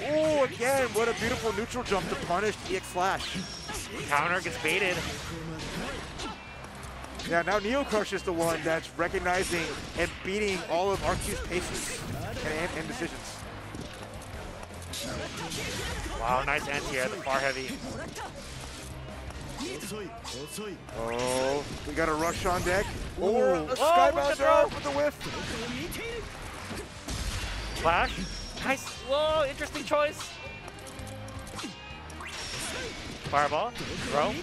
Oh, again, what a beautiful neutral jump to punish EX Slash. Counter gets baited. Yeah, now NeoCrush is the one that's recognizing and beating all of RQ's paces and decisions. Wow, nice anti-air, the far heavy. Oh, we got a rush on deck. Or a with Skybound the throw throw. with the whiff. Flash. Nice. Whoa, interesting choice. Fireball. Throw.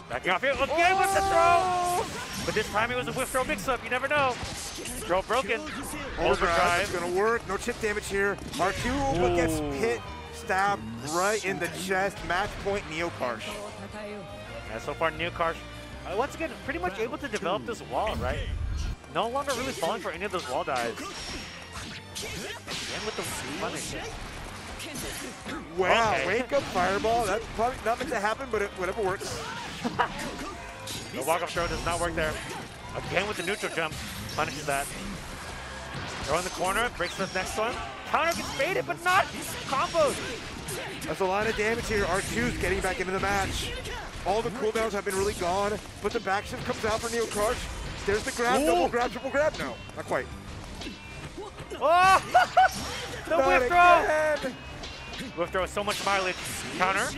Backing off here. Again with the throw. But this time it was a whiff throw mix-up. You never know. Throw broken. Overdrive. It's going to work. No chip damage here. RQ but gets hit, stabbed right in the chest. Match point NeoCrush. Yeah, so far NeoCrush, once again, pretty much able to develop this wall, right? No longer really falling for any of those wall dives. Again with the punish. Wow, Okay. wake up fireball. That's probably not meant to happen, but whatever works. The walk-off throw does not work there. Again with the neutral jump, punishes that. Throw in the corner, breaks the next one. Counter gets baited, but not combos. That's a lot of damage here. R2's getting back into the match. All the cooldowns have been really gone, but the back shift comes out for NeoCrush. There's the grab, double grab, triple grab. No, not quite. Oh! The Not whiff throw! again. Whiff throw is so much mileage. Counter.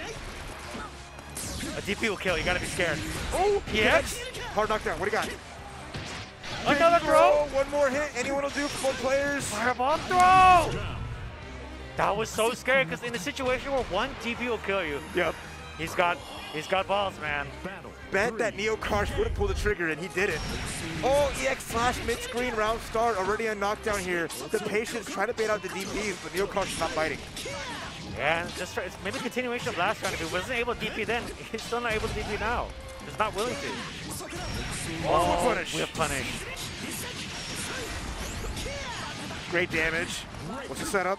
A DP will kill, you gotta be scared. Oh, EX. hard knockdown. What do you got? Another throw. One more hit. Anyone will do for both players. Fireball throw! That was so scary because in a situation where one DP will kill you, Yep. he's got balls, man. Bet that NeoCrush would have pulled the trigger, and he didn't. Oh, EX Slash mid-screen round start. Already a knockdown here. The patience trying to bait out the DPs, but NeoCrush is not biting. Yeah, just it's maybe a continuation of last round. If he wasn't able to DP then, he's still not able to DP now. He's not willing to. Oh, punish. Whiff punish. Great damage. What's the setup?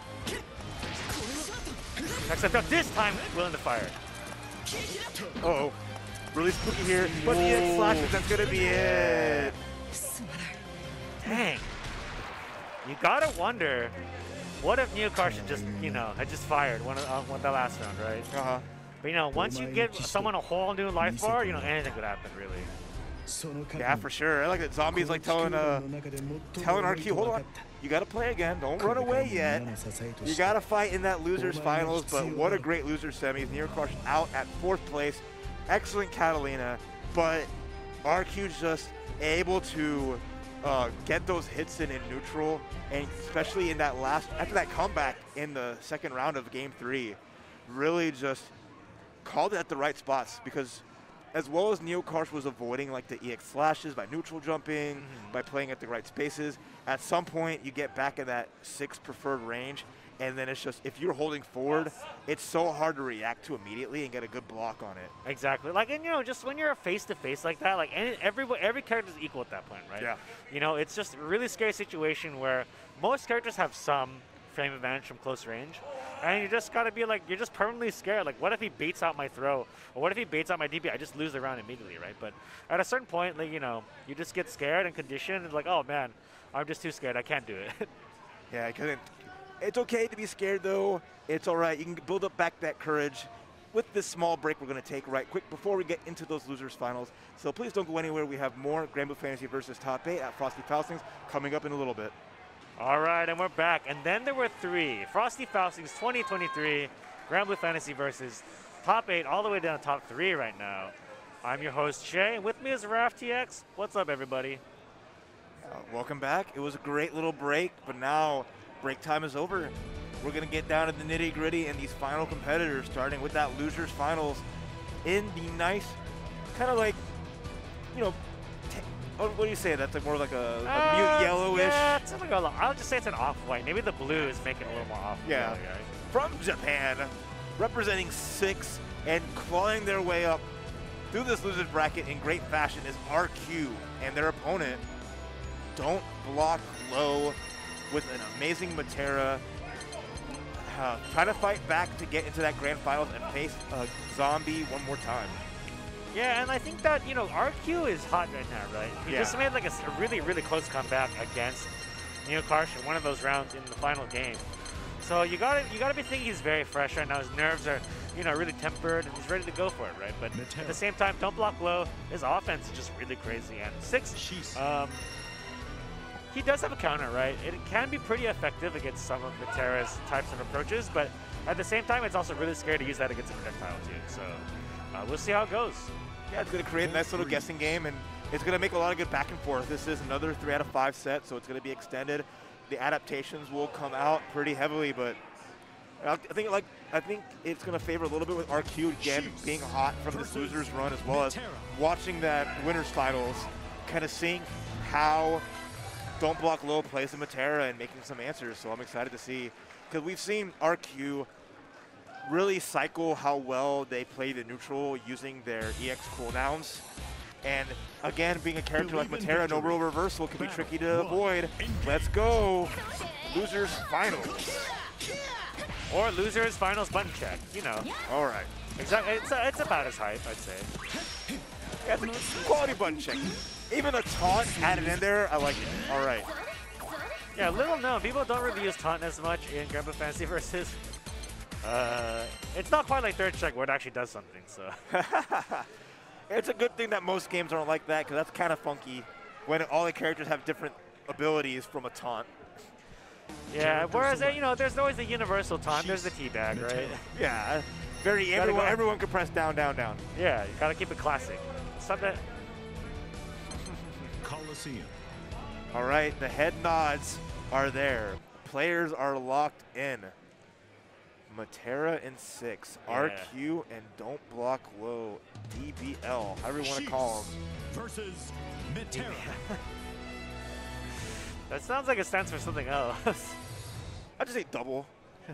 Except this time, willing to fire. Uh-oh. Really spooky here. But the EX slashes, that's going to be it. Dang. You gotta wonder, what if Neokarsh just, had just fired one the last round, right? Uh-huh. But once you give someone a whole new life bar, anything could happen, really. Yeah, for sure. I like that Zombie's like telling RQ, hold on, you gotta play again. Don't run away yet. You gotta fight in that losers finals. But what a great loser semis. Neokarsh out at 4th place. Excellent Catalina, but RQ's just able to get those hits in neutral, and especially in that after that comeback in the 2nd round of Game 3, really just called it at the right spots, because as well as Neokarsh was avoiding like the EX slashes by neutral jumping, by playing at the right spaces, at some point you get back in that 6 preferred range, and then it's just, if you're holding forward, it's so hard to react to immediately and get a good block on it. Exactly. Like, and just when you're face-to-face like that, like every character is equal at that point, right? Yeah. It's just a really scary situation where most characters have some frame advantage from close range, and you just gotta be like, you're just permanently scared. Like, what if he baits out my throw, or what if he baits out my DP? I just lose the round immediately, right? But at a certain point, like, you just get scared and conditioned, and like, oh man, I'm just too scared. I can't do it. Yeah, it's okay to be scared though. It's all right. You can build up back that courage with this small break we're going to take right quick before we get into those losers finals. So please don't go anywhere. We have more Granblue Fantasy versus Top 8 at Frosty Faustings coming up in a little bit. All right, and we're back. And then there were 3. Frosty Faustings 2023, Granblue Fantasy versus Top 8, all the way down to Top 3 right now. I'm your host, Shay, and with me is RafTX. What's up, everybody? Welcome back. It was a great little break, but now break time is over. We're going to get down to the nitty-gritty and these final competitors, starting with that losers finals in the nice, kind of like, what do you say? That's like more like a mute yellowish. Yeah, it's like I'll just say it's an off-white. Maybe the blue is making it a little more off. Yeah. Right? From Japan, representing 6 and clawing their way up through this losers bracket in great fashion is RQ, and their opponent, Don't Block Low, with an amazing Metera, trying to fight back to get into that grand finals and face Zombie one more time. Yeah, and I think that, RQ is hot right now, right? He just made like a really, really close comeback against Neokarsh in one of those rounds in the final game. So you gotta be thinking he's very fresh right now. His nerves are, really tempered, and he's ready to go for it, right? But at the same time, Don't Block Low, his offense is just really crazy. And 6, he does have a counter, right? It can be pretty effective against some of Metera's types of approaches, but at the same time, it's also really scary to use that against a projectile too. So we'll see how it goes. Yeah, it's going to create a nice little guessing game, and it's going to make a lot of good back and forth. This is another 3 out of 5 set, so it's going to be extended. The adaptations will come out pretty heavily, but I think it's going to favor a little bit with RQ again being hot from this losers run, as well as watching that winners finals, kind of seeing how Don't Block Low plays the Metera and making some answers. So I'm excited to see, because we've seen RQ really cycle how well they play the neutral using their EX cooldowns. And again, being a character like Metera, no real reversal can be tricky to avoid. Let's go. Losers finals. Or losers finals button check, All right. Exactly. It's about as hype, I'd say. Yeah, it's a quality button check. Even a taunt added in there, I like it. All right. Yeah, little known. People don't really use taunt as much in Granblue Fantasy versus. It's not quite like third check where it actually does something, so. It's a good thing that most games aren't like that, because that's kind of funky when all the characters have different abilities from a taunt. Yeah, whereas, there's always the universal taunt. There's the teabag, right? Yeah, everyone can press down, down, down. Yeah, you gotta keep it classic. Something. Coliseum. All right, the head nods are there. Players are locked in. Metera in 6, RQ and Don't Block Low, DBL, however you want to call them. Versus Metera. That sounds like it stands for something else. I just say double.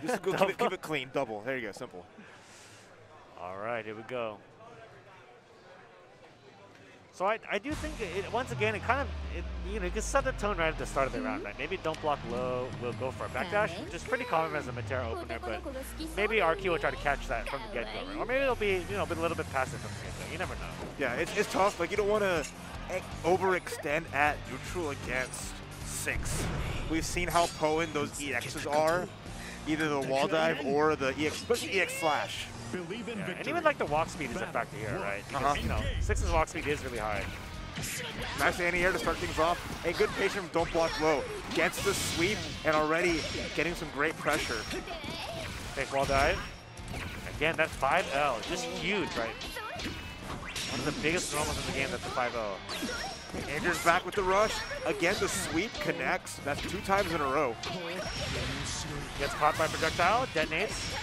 Just go keep it clean. Double. There you go. Simple. All right, here we go. So I do think once again it kind of you know, you can set the tone right at the start of the round, right? Maybe don't block low, will go for a backdash, which is pretty common as a Metera opener, but maybe RQ will try to catch that from the get-go, right? Or maybe it'll be, you know, a little bit passive from the get-go. You never know. Yeah, it's tough. Like, you don't want to overextend at neutral against 6. We've seen how potent those EXs are, either the wall dive or the EX, especially EX slash. Yeah, and even like the walk speed is a factor here, right? Because, you know, 6's walk speed is really high. Nice anti-air to start things off. And good patience from Don't Block Low. Gets the sweep and already getting some great pressure. Fake wall dive. Again, that's 5L. Just huge, right? One of the biggest normals in the game, that's a 5L. Andrew's back with the rush. Again, the sweep connects. That's 2 times in a row. Gets caught by projectile, detonates.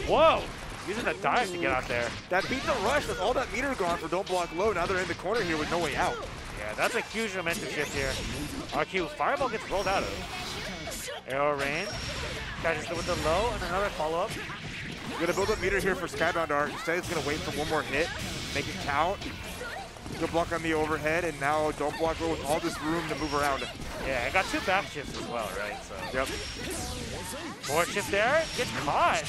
Whoa! Using a dive to get out there. That beat the rush. That's all that meter gone for Don't Block Low. Now they're in the corner here with no way out. Yeah, that's a huge momentum shift here. RQ, Fireball gets rolled out of. Arrow rain. Catches it with the low and another follow-up. Gonna build up meter here for Skybound Art. Instead, he's gonna wait for one more hit, make it count. Good block on the overhead, and now Don't Block Low with all this room to move around. Yeah, I got 2 back shifts as well, right? So. Yep. Forward shift there, gets caught.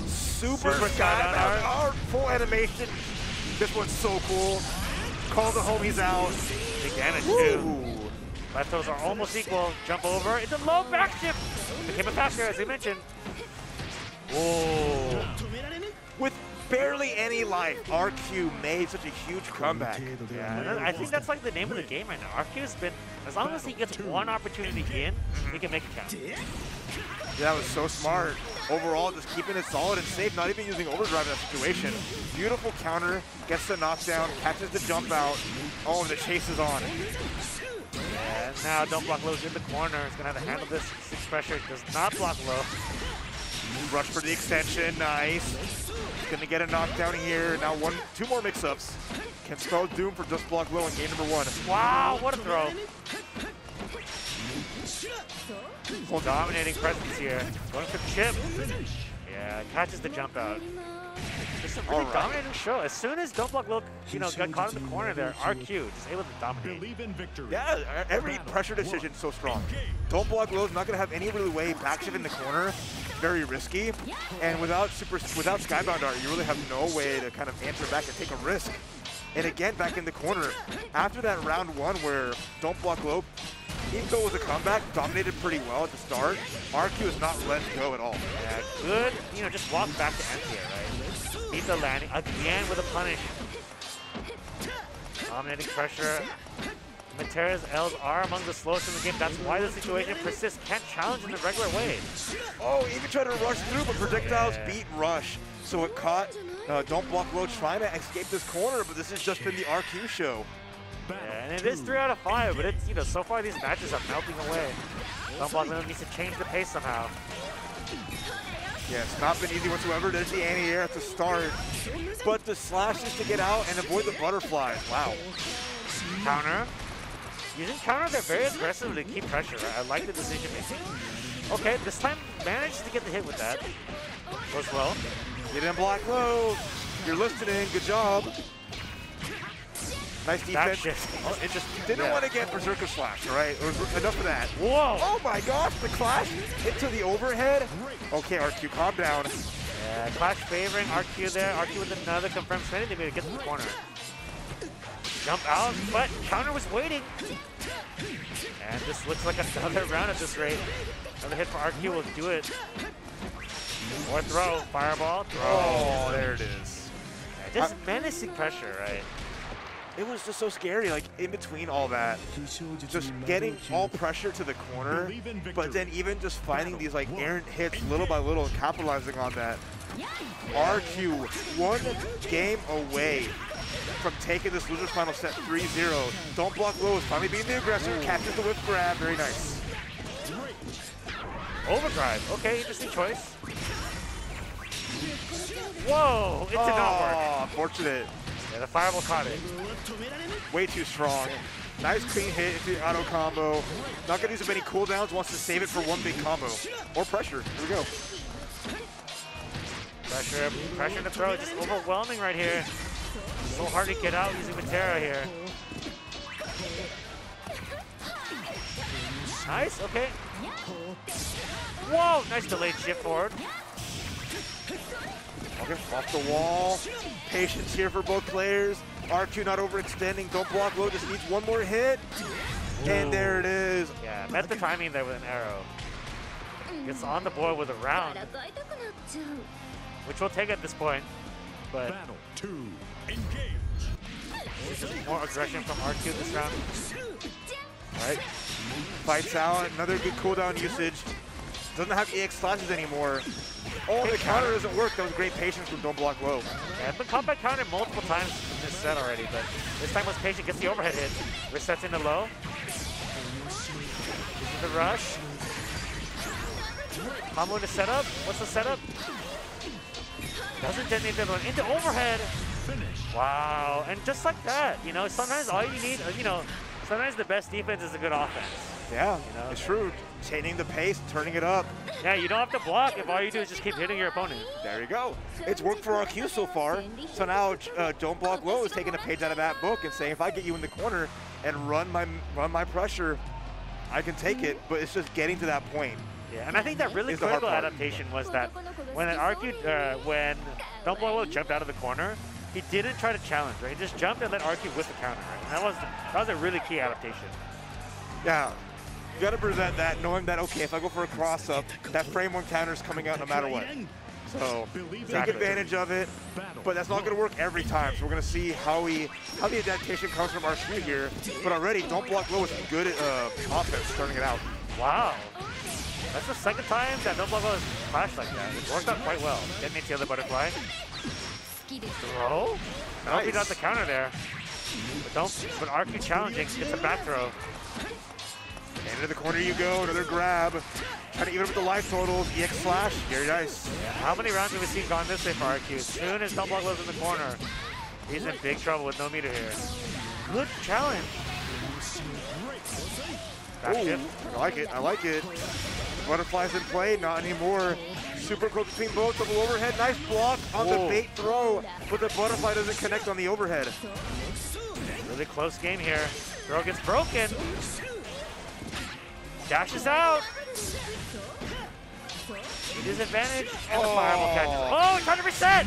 Super for Skybound Art. Full animation. This one's so cool. Call the homies out. Big damage too. Left throws are almost equal. Jump over. It's a low back shift. Became a factor, as we mentioned. Whoa. With barely any life, RQ made such a huge comeback. Yeah, I think that's like the name of the game right now. RQ's been, as long as he gets one opportunity in, he can make it count. Yeah, that was so smart. Overall, just keeping it solid and safe, not even using overdrive in that situation. Beautiful counter, gets the knockdown, catches the jump out. Oh, and the chase is on. Yeah, now Don't Block Low's in the corner. He's going to have to handle this. 6 pressure, does not block low. Rush for the extension, nice. He's gonna get a knockdown here. Now 2 more mix-ups. Can spell doom for Just Block Low in game number 1. Wow, what a throw. Full dominating presence here. Going for the chip. Yeah, catches the jump out. Just a really dominating show. As soon as Don't Block Low, you know, got caught in the corner there, RQ just able to dominate. Yeah, every pressure decision is so strong. Don't Block Low is not gonna have any really way back shift in the corner. Very risky, and without Skybound Art, you really have no way to kind of answer back and take a risk. And again, back in the corner, after that round 1 where Don't Block Low, even though it was a comeback, dominated pretty well at the start, RQ is not letting go at all. Yeah, good, you know, just walk back to end here, right? Beat the landing again with a punish. Dominating pressure. Metera's L's are among the slowest in the game. That's why the situation persists. Can't challenge in the regular way. Oh, even tried to rush through, but projectiles beat rush. So it caught Don't Block Low trying to escape this corner, but this has just been the RQ show. Yeah, and it is 3 out of 5, but it's, you know, so far these matches are melting away. Don't Block Low needs to change the pace somehow. Yeah, it's not been easy whatsoever. There's the anti-air at the start, but the slashes to get out and avoid the butterflies. Wow. Counter. Using counter, they're very aggressive to keep pressure. Right? I like the decision making. Okay, this time managed to get the hit with that. Goes low. Get in Block Low. You're listening. Good job. Nice defense. Oh, it just didn't want to get Berserker Slash, all right? It was enough of that. Whoa! Oh my gosh, the clash into the overhead. Okay, RQ, calm down. Yeah, Clash favoring RQ there. RQ with another confirmed spinning. They made it get to the corner. Jump out, but counter was waiting. And this looks like another round at this rate. Another hit for RQ will do it. Or throw, fireball, throw. Oh, there it is. Yeah, just menacing pressure, right? It was just so scary, like in between all that, just getting all pressure to the corner, but then even just finding these like errant hits little by little and capitalizing on that. RQ 1 game away from taking this loser's final set 3-0. Don't Block Low is finally being the aggressor, catches the whip grab, very nice. Overdrive, okay, interesting choice. Whoa, it did not work. Unfortunate. Yeah, the fireball caught it. Way too strong. Nice clean hit into the auto combo. Not gonna use up any cooldowns, wants to save it for one big combo. Or pressure, here we go. Pressure to throw, just overwhelming right here. So hard to get out using Metera here. Nice, okay. Whoa, nice delayed shift forward. Okay, off the wall. Patience here for both players. RQ not overextending. Don't block low, just needs one more hit. Ooh. And there it is. Yeah, met the timing there with an arrow. Gets on the board with a round, which we'll take at this point. But Battle 2, engage. This is more aggression from RQ this round. All right, fights out. Another good cooldown usage. Doesn't have EX slashes anymore. Oh, the counter doesn't work. That was great patience from Don't Block Low. Yeah, I've been caught by counter multiple times in this set already, but this time was patient. Gets the overhead hit. Resets into low. The rush. Combo into setup. What's the setup? Doesn't detonate the other one. Into overhead. Wow. And just like that, you know, sometimes all you need, you know, sometimes the best defense is a good offense. Yeah, you know? It's true. Chaining the pace, turning it up. Yeah, you don't have to block if all you do is just keep hitting your opponent. There you go. It's worked for RQ so far. So now Don't Block Low is taking a page out of that book and saying, if I get you in the corner and run my pressure, I can take it. But it's just getting to that point. Yeah, and I think that really critical adaptation was that when an RQ, when Don't Block Low jumped out of the corner, he didn't try to challenge, right? He just jumped and let RQ with the counter, right? And that was a really key adaptation. Yeah. You got to present that knowing that, okay, if I go for a cross-up, that frame one counter is coming out no matter what. So take advantage of it, but that's not going to work every time. So we're going to see how the adaptation comes from RQ here. But already, Don't Block Low is good at offense, starting it out. Wow. That's the second time that Don't Block Low has clashed like that. It worked out quite well. Getting into the other butterfly. Throw? I hope he got the counter there. But RQ challenging, gets a back throw. Into the corner you go, another grab. Trying to even up with the life totals. EX slash, very nice. Yeah, how many rounds have we seen gone this way for RQ? As soon as Don't Block Low's in the corner, he's in big trouble with no meter here. Good challenge. Back shift. I like it, I like it. Butterfly's in play, not anymore. Super close between both, double overhead. Nice block on the bait throw, but the butterfly doesn't connect on the overhead. Really close game here. Throw gets broken. Dashes out. Disadvantage, and the fireball catches. Oh, he's trying to reset!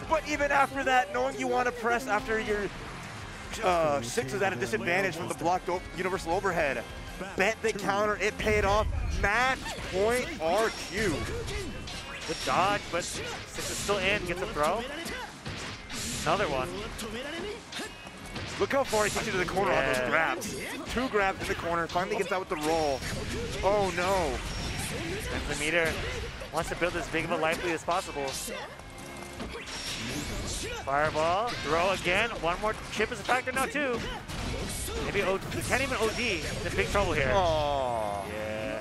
But even after that, knowing you want to press after your 6 is at a disadvantage from the blocked universal overhead. Bet the counter, it paid off. Match point RQ. Good dodge, but 6 is still in, gets a throw. Another one. Look how far he takes you to the corner on those grabs. 2 grabs in the corner, finally gets out with the roll. Oh no. And the meter wants to build as big of a life lead as possible. Fireball, throw again. One more chip is a factor now too. Maybe he can't even OD. He's in big trouble here. Aww. Yeah.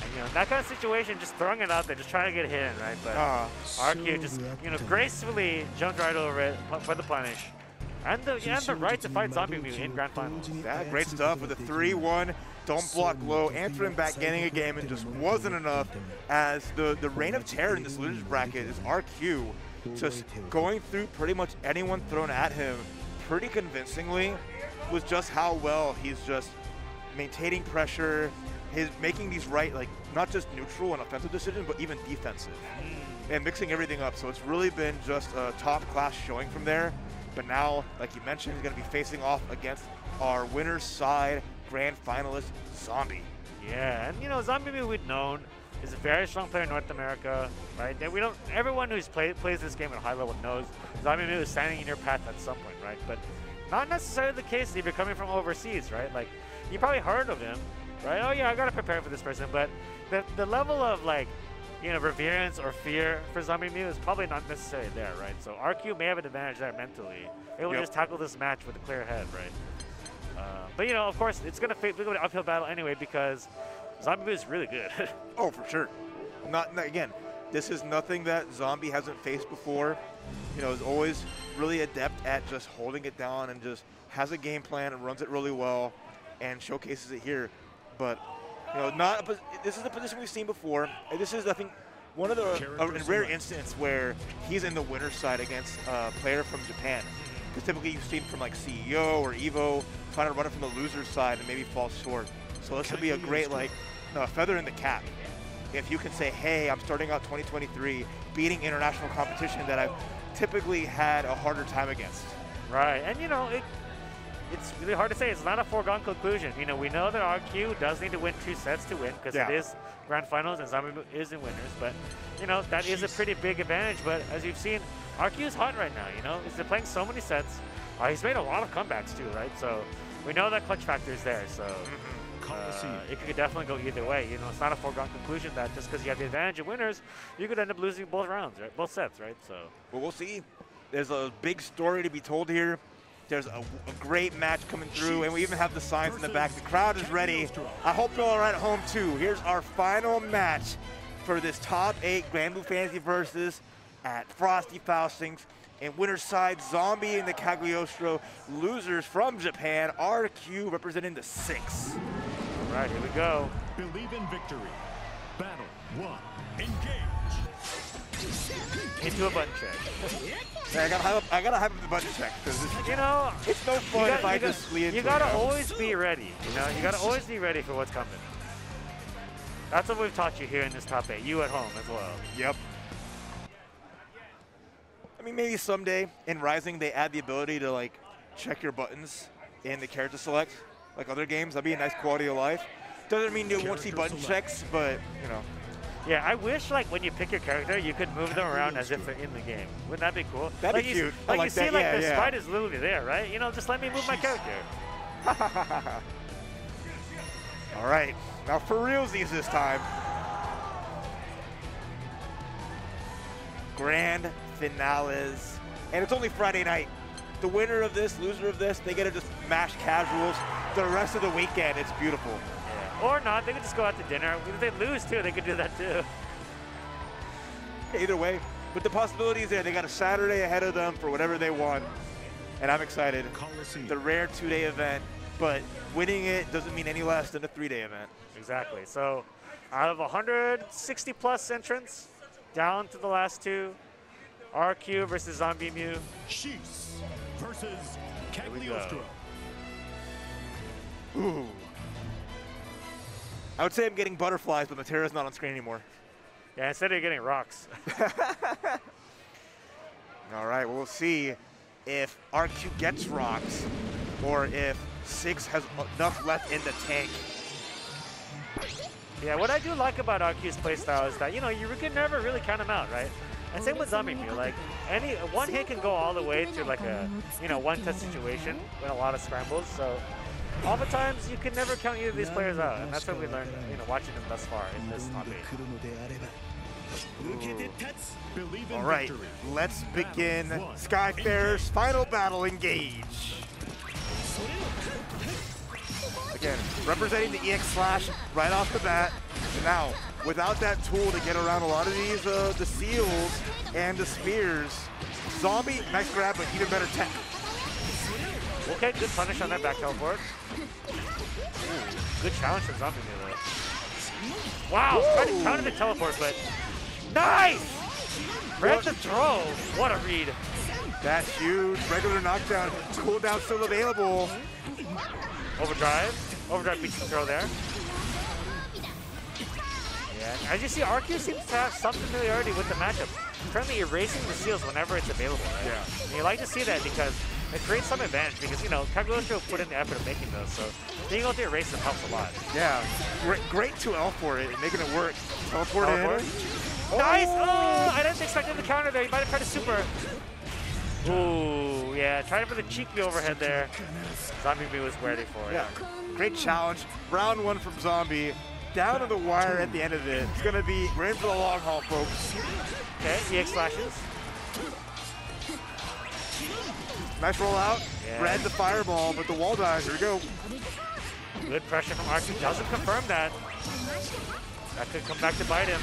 And, you know, that kind of situation, just throwing it out there, just trying to get hit in, right? But RQ just, you know, gracefully jumped right over it for the punish. And the right to fight Zombie Mew in Grand Finals. Yeah, great stuff with a 3-1. Don't Block Low, answering back, getting a game, and just wasn't enough as the reign of terror in this losers bracket is RQ. Just going through pretty much anyone thrown at him pretty convincingly was just how well he's just maintaining pressure, making these right, like not just neutral and offensive decisions, but even defensive. And mixing everything up. So it's really been just a top class showing from there. But now, like you mentioned, he's going to be facing off against our winner's side grand finalist, Zombie. Yeah, and you know, Zombie Mew we've known is a very strong player in North America, right? And everyone who's plays this game at a high level knows Zombie Mew is standing in your path at some point, right? But not necessarily the case if you're coming from overseas, right? Like, you probably heard of him, right? Oh yeah, I got to prepare for this person, but the level of like, you know, reverence or fear for Zombie Mew is probably not necessarily there, right? So RQ may have an advantage there mentally. Able to just tackle this match with a clear head, right? But you know, of course, it's gonna be an uphill battle anyway because Zombie Mew is really good. Oh, for sure. Again, this is nothing that Zombie hasn't faced before. You know, is always really adept at just holding it down and just has a game plan and runs it really well and showcases it here. But you know, this is the position we've seen before. And this is, I think, one of the rare instance where he's in the winner's side against a player from Japan. Because typically you've seen from like CEO or Evo trying to run it from the loser's side and maybe fall short. So this would be a great like feather in the cap. If you can say, hey, I'm starting out 2023 beating international competition that I've typically had a harder time against. Right, and you know, it's really hard to say. It's not a foregone conclusion. You know, we know that RQ does need to win 2 sets to win because it is grand finals and Zombie is in winners. But, you know, that is a pretty big advantage. But as you've seen, RQ is hot right now, you know. He's playing so many sets. He's made a lot of comebacks too, right? So we know that clutch factor is there. So it could definitely go either way. You know, it's not a foregone conclusion that just because you have the advantage of winners, you could end up losing both rounds, right? Both sets, right? So. Well, we'll see. There's a big story to be told here. There's a great match coming through, and we even have the signs in the back. The crowd is ready. I hope y'all are at home too. Here's our final match for this top 8 Granblue Fantasy Versus at Frosty Faustings. And winner's side, Zombie in the Cagliostro. Losers from Japan, RQ representing the 6. All right, here we go. Believe in victory. Battle 1. Engage. Into a button check. Yeah, I gotta have the button check because you know it's no fun if I just lead into you gotta always be ready. You know, you gotta always be ready for what's coming. That's what we've taught you here in this top 8. You at home as well. Yep. I mean, maybe someday in Rising they add the ability to like check your buttons in the character select, like other games. That'd be a nice quality of life. Doesn't mean you won't see button checks, but you know. Yeah, I wish like when you pick your character, you could move them around as if they're in the game. Wouldn't that be cool? That'd be cute. Like you see, that. like the sprite is literally there, right? You know, just let me move my character. All right, now for realsies this time. Grand finales, and it's only Friday night. The winner of this, loser of this, they get to just mash casuals. The rest of the weekend, it's beautiful. Or not, they could just go out to dinner. If they lose too, they could do that too. Either way, but the possibility is there. They got a Saturday ahead of them for whatever they want, and I'm excited. The rare 2-day event, but winning it doesn't mean any less than a 3-day event. Exactly. So out of 160 plus entrants, down to the last 2, RQ versus Zombie Mew. Shees versus Cagliostro. Ooh. I would say I'm getting butterflies, but Matera's not on screen anymore. Yeah, instead of getting rocks. All right, well, we'll see if RQ gets rocks or if 6 has enough left in the tank. Yeah, what I do like about RQ's playstyle is that, you know, you can never really count him out, right? And same with Zombie Mew. Like, one hit can go all the way to like a, you know, one-touch situation in a lot of scrambles. So oftentimes you can never count either of these players out, and that's what we learned, you know, watching them thus far in this top 8. All right, let's begin Skyfarer's final battle. Engage. Again, representing the EX Slash right off the bat. Now, without that tool to get around a lot of these, the seals and the spears, Zombie, nice grab, but even better tech. Okay, good punish on that back teleport. Ooh, good challenge from Zombie Mew though. Wow, tried to counter the teleport, but nice! Read the throw. What a read. That's huge. Regular knockdown. Cooldown still available. Overdrive. Overdrive beats the throw there. Yeah, as you see, RQ seems to have some familiarity with the matchup. Currently erasing the seals whenever it's available, right? Yeah. And you like to see that because it creates some advantage because, you know, Cagliostro put in the effort of making those, so being able to erase them helps a lot. Yeah, great 2L for it, making it work. Teleport in. Nice! Oh, I didn't expect him to counter there. He might have tried to super. Ooh, yeah, trying for the cheeky overhead there. Zombie Mew was ready for it. Yeah, great challenge. Round 1 from Zombie. Down to the wire at the end of it. It's gonna be, we're in for the long haul, folks. Okay, EX flashes. Nice rollout. Yeah. Read the fireball, but the wall dies. Here we go. Good pressure from RQ. Doesn't confirm that. That could come back to bite him.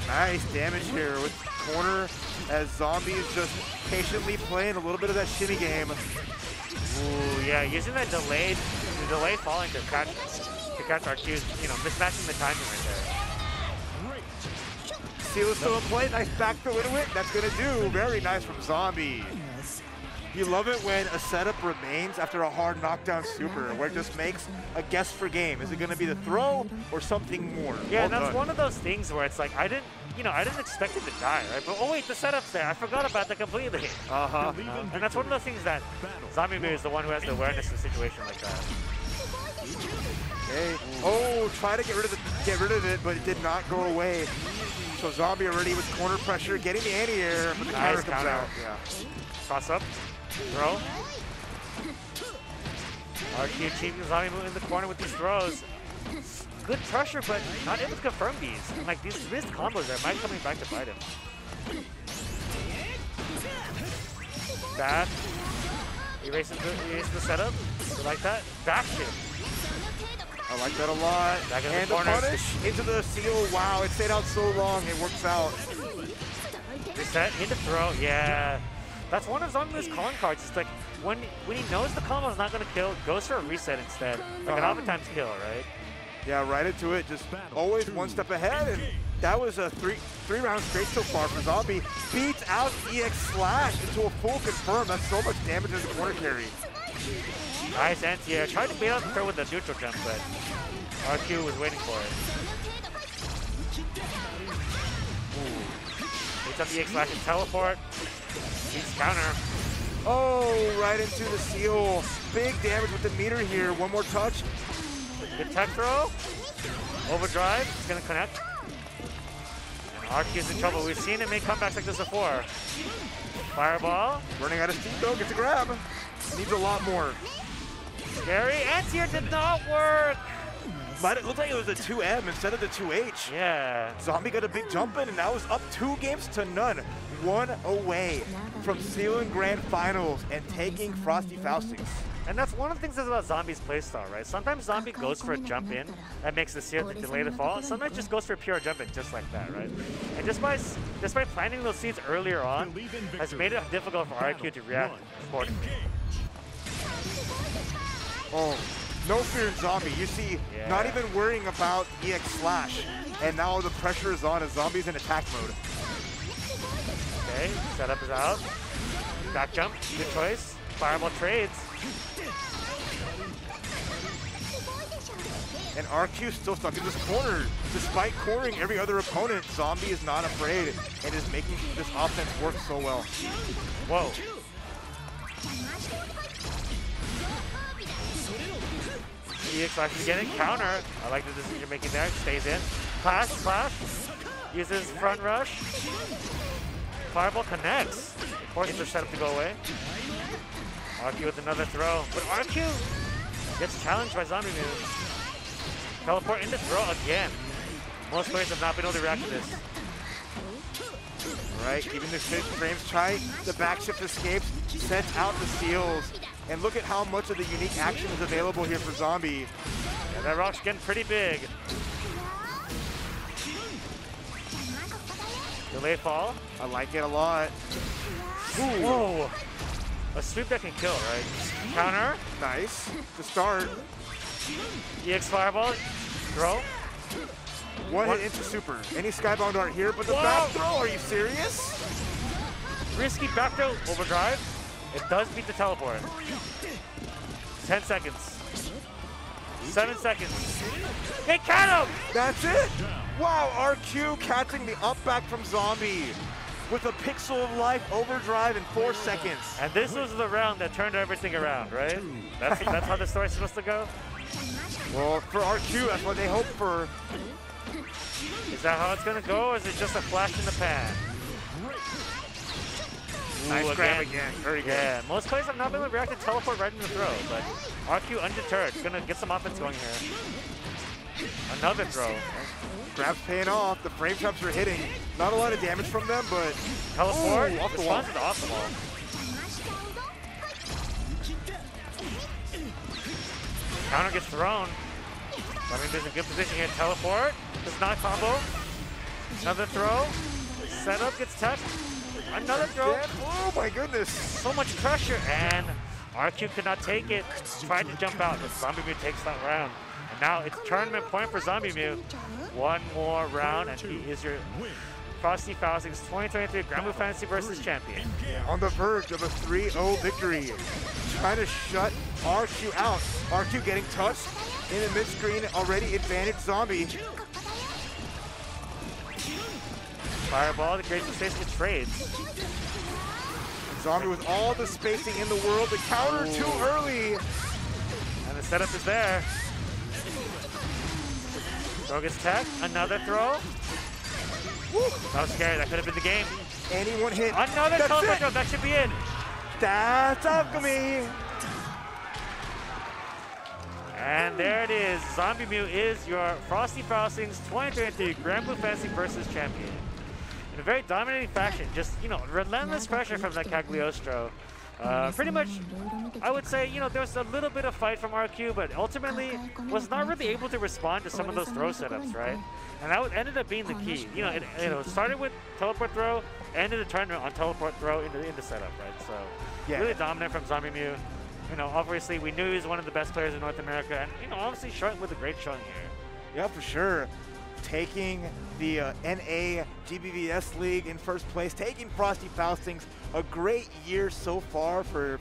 Nice damage here with corner as Zombie is just patiently playing a little bit of that shimmy game. Ooh, yeah, using that delay falling to catch RQ, you know, mismatching the timing right there. Seal is still in play. Nice back throw into it. That's going to do. Very nice from Zombie. You love it when a setup remains after a hard knockdown super, where it just makes a guess for game. Is it going to be the throw or something more? Yeah, well that's done. one of those things where it's like, I didn't expect it to die, right? But oh wait, the setup's there. I forgot about that completely. And that's one of those things that Zombie Mew is the one who has the awareness of a situation like that. Okay. Oh, try to get rid of it, but it did not go away. So Zombie already with corner pressure, getting the anti-air, but the Nice counter comes counter. out. Yeah. Cross up, throw. RQ achieving Zombie Mew in the corner with these throws. Good pressure, but not able to confirm these. And like these missed combos there might coming back to bite him. Back. Erasing the setup. You like that? Back shift. I like that a lot. Back in the And the corner. punish into the Seal. Wow, it stayed out so long. It works out. Reset, into throw. Yeah. That's one of Zombie Mew's calling cards. It's like when he knows the combo's not going to kill, goes for a reset instead. Like an oftentimes kill, right? Yeah, right into it. Just always one step ahead. And that was a three round straight so far for Zombie. Beats out EX Slash into a full confirm. That's so much damage in the corner carry. Nice anti-air. Tried to bait out the throw with a neutral jump, but RQ was waiting for it. Beats up EX Slash and teleport. Beats counter. Oh, right into the Seal. Big damage with the meter here. One more touch. Good tech throw. Overdrive. It's going to connect. And RQ's in trouble. We've seen him make comebacks like this before. Fireball. Running out of steam though. Gets a grab. Needs a lot more. Scary. Anti-air did not work. But it looked like it was a 2M instead of the 2H. Yeah. Zombie got a big jump in, and that was up 2 games to none. 1 away from Sealand Grand Finals and taking Frosty Faustings. And that's one of the things that's about Zombie's playstyle, right? Sometimes Zombie goes for a jump in that makes the seed delay the fall. Sometimes just goes for a pure jump in just like that, right? And just by planting those seeds earlier on has made it difficult for RQ to react accordingly. Oh, no fear in Zombie. You see, not even worrying about EX Slash. And now the pressure is on as Zombie's in attack mode. Okay, setup is out. Back jump, good choice. Fireball trades. And RQ still stuck in this corner. Despite cornering every other opponent, Zombie is not afraid and is making this offense work so well. Whoa. EX Slash is getting counter. I like the decision you're making there. Stays in. Clash, clash. Uses front rush. Fireball connects. Forces the setup to go away. RQ with another throw. But RQ gets challenged by Zombie Mew. Teleport into throw again. Most players have not been able to react to this. Right, keeping the frames tight. The back shift escapes, sends out the Seals. And look at how much of the unique action is available here for Zombie. Yeah, that rock's getting pretty big. Delay fall. I like it a lot. Ooh. Whoa. A sweep that can kill, right? Counter. Nice. To start. EX Fireball. Throw. One hit into super. Any Skybound art here, but the back throw, are you serious? Risky back throw. Overdrive. It does beat the teleport. 10 seconds. 7 seconds. They caught him! That's it? Wow, RQ catching the up back from Zombie with a pixel of life overdrive in 4 seconds. And this was the round that turned everything around, right? That's how the story's supposed to go? Well, for RQ, that's what they hope for. Is that how it's going to go, or is it just a flash in the pan? Nice grab again. Very good. Yeah, most players have not been able to react to teleport right in the throw, but RQ undeterred. Gonna get some offense going here. Another throw. Grab's paying off. The frame traps are hitting. Not a lot of damage from them, but teleport. Ooh, off the wall. Responds to off the wall. Counter gets thrown. Zombie Mew's in good position here. Teleport. Does not combo. Another throw. Setup gets tech. Another throw. Oh my goodness. So much pressure, and RQ could not take it. Tried to jump out, but Zombie Mew takes that round. And now it's tournament point for Zombie Mew. One more round, and he is your Frosty Faustings 2023 Granblue Fantasy versus champion. On the verge of a 3-0 victory. Trying to shut RQ out. RQ getting touched in the mid-screen, already advantage Zombie. Fireball, the great space with trades. Zombie with all the spacing in the world, the counter too early. And the setup is there. Throw gets tech, another throw. Woo. That was scary, that could have been the game. Anyone hit. Another teleport throw, that should be it. That's Alchemy. And there it is. Zombie Mew is your Frosty Faustings 2023 Granblue Fantasy versus champion. In a very dominating fashion, just, you know, relentless pressure from that Cagliostro. Pretty much, I would say, you know, there was a little bit of fight from RQ, but ultimately was not really able to respond to some of those throw setups, right? And that ended up being the key. You know, it started with teleport throw, ended the tournament on teleport throw into setup, right? So really dominant from Zombie Mew. You know, obviously we knew he was one of the best players in North America, and you know, obviously showing with a great showing here. Yeah, for sure. Taking the NA GBVS League in first place, taking Frosty Faustings. A great year so far for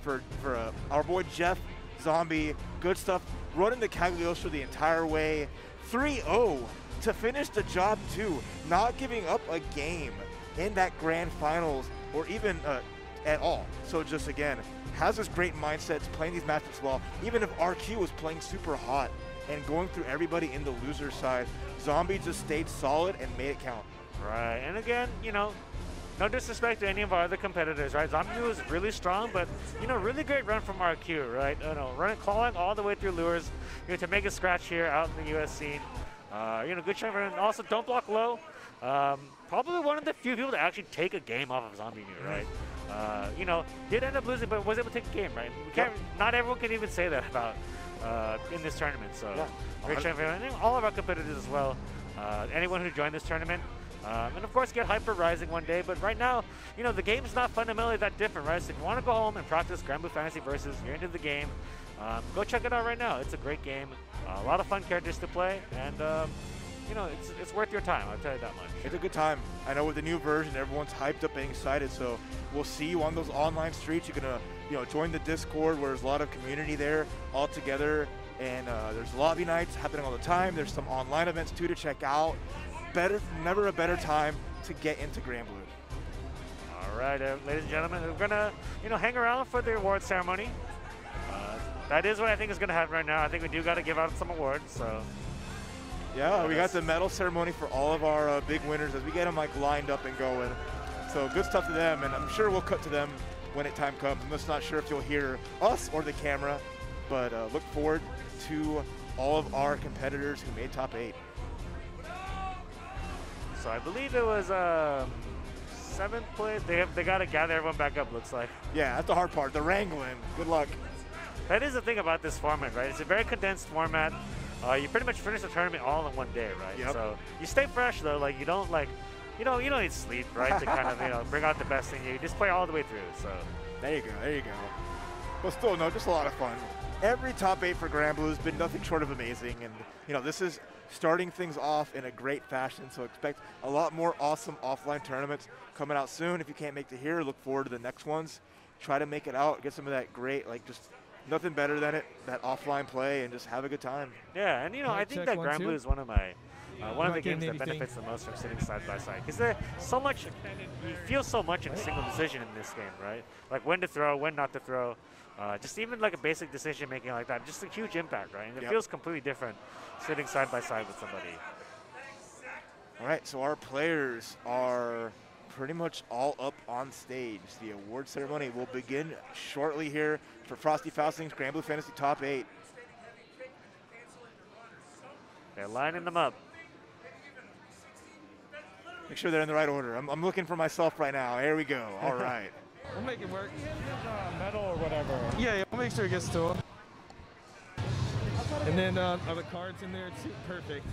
our boy Jeff Zombie. Good stuff. Running the Cagliostro the entire way. 3-0 to finish the job too. Not giving up a game in that grand finals or even at all. So just again, has this great mindset to playing these matchups well. Even if RQ was playing super hot and going through everybody in the loser side, Zombie just stayed solid and made it count. Right, and again, you know, no disrespect to any of our other competitors, right? Zombie was really strong, but, you know, really great run from RQ, right? You know, clawing all the way through lures, you know, to make a scratch here out in the US scene. You know, good shot for him. Also, don't block low. Probably one of the few people to actually take a game off of Zombie Mew, right? You know, did end up losing, but was able to take a game, right? We can't, not everyone can even say that about in this tournament, so great shot for him. And all of our competitors as well. Anyone who joined this tournament. And of course, get Hyper Rising one day. But right now, you know, the game's not fundamentally that different, right? So if you want to go home and practice Granblue Fantasy versus, you're into the game, go check it out right now. It's a great game. A lot of fun characters to play, and you know, it's worth your time. I'll tell you that much. It's a good time. I know with the new version, everyone's hyped up and excited. So we'll see you on those online streets. You're gonna, you know, join the Discord where there's a lot of community there all together. And there's lobby nights happening all the time. There's some online events too to check out. Never a better time to get into Granblue. All right, ladies and gentlemen, we're gonna, you know, hang around for the award ceremony. That is what I think is gonna happen right now. I think we do got to give out some awards. So yeah, we got the medal ceremony for all of our big winners as we get them like lined up and going. So good stuff to them, and I'm sure we'll cut to them when time comes. I'm just not sure if you'll hear us or the camera, but look forward to all of our competitors who made top 8. So I believe it was 7th place. They got to gather everyone back up, looks like. Yeah, that's the hard part, the wrangling. Good luck. That is the thing about this format, right? It's a very condensed format. You pretty much finish the tournament all in one day, right? Yep. So you stay fresh though. Like you don't you don't need sleep, right? To kind of, you know, bring out the best in you. You just play all the way through. So there you go. But still, no, just a lot of fun. Every top 8 for Granblue has been nothing short of amazing, and you know, this is starting things off in a great fashion. So expect a lot more awesome offline tournaments coming out soon. If you can't make it here, look forward to the next ones. Try to make it out, get some of that great, like, just nothing better than it, that offline play, and just have a good time. Yeah, and you know, I think that Granblue is one of my one of the games that benefits the most from sitting side by side, because there's so much, you feel so much in a single decision in this game, right? Like when to throw, when not to throw. Just even like a basic decision making like that, just a huge impact, right? And it feels completely different sitting side by side with somebody. All right, so our players are pretty much all up on stage. The award ceremony will begin shortly here for Frosty Faustings Granblue Fantasy Top 8. They're lining them up. Make sure they're in the right order. I'm looking for myself right now. Here we go. All right. We'll make it work. Medal or whatever. Yeah, we'll make sure it gets to him. And then are the cards in there too? Perfect.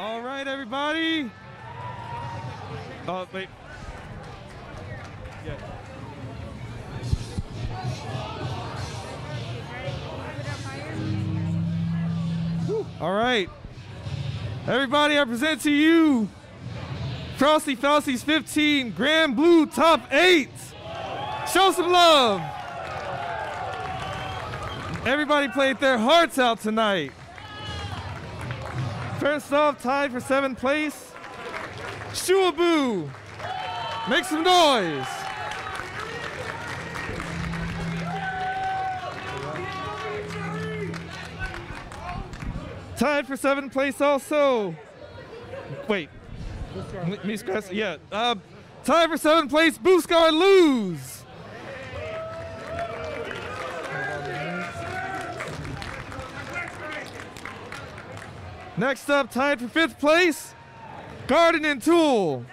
All right, everybody. Oh, wait. Yeah. All right. Everybody, I present to you Frosty Falsies 15, Grand Blue Top 8. Show some love. Everybody played their hearts out tonight. First off, tied for 7th place, Shuaboo. Make some noise. Tied for 7th place also. Wait. Me scratch. Yeah. Tied for 7th place, Booskar Lose. Next up, tied for 5th place, Garden and Tool.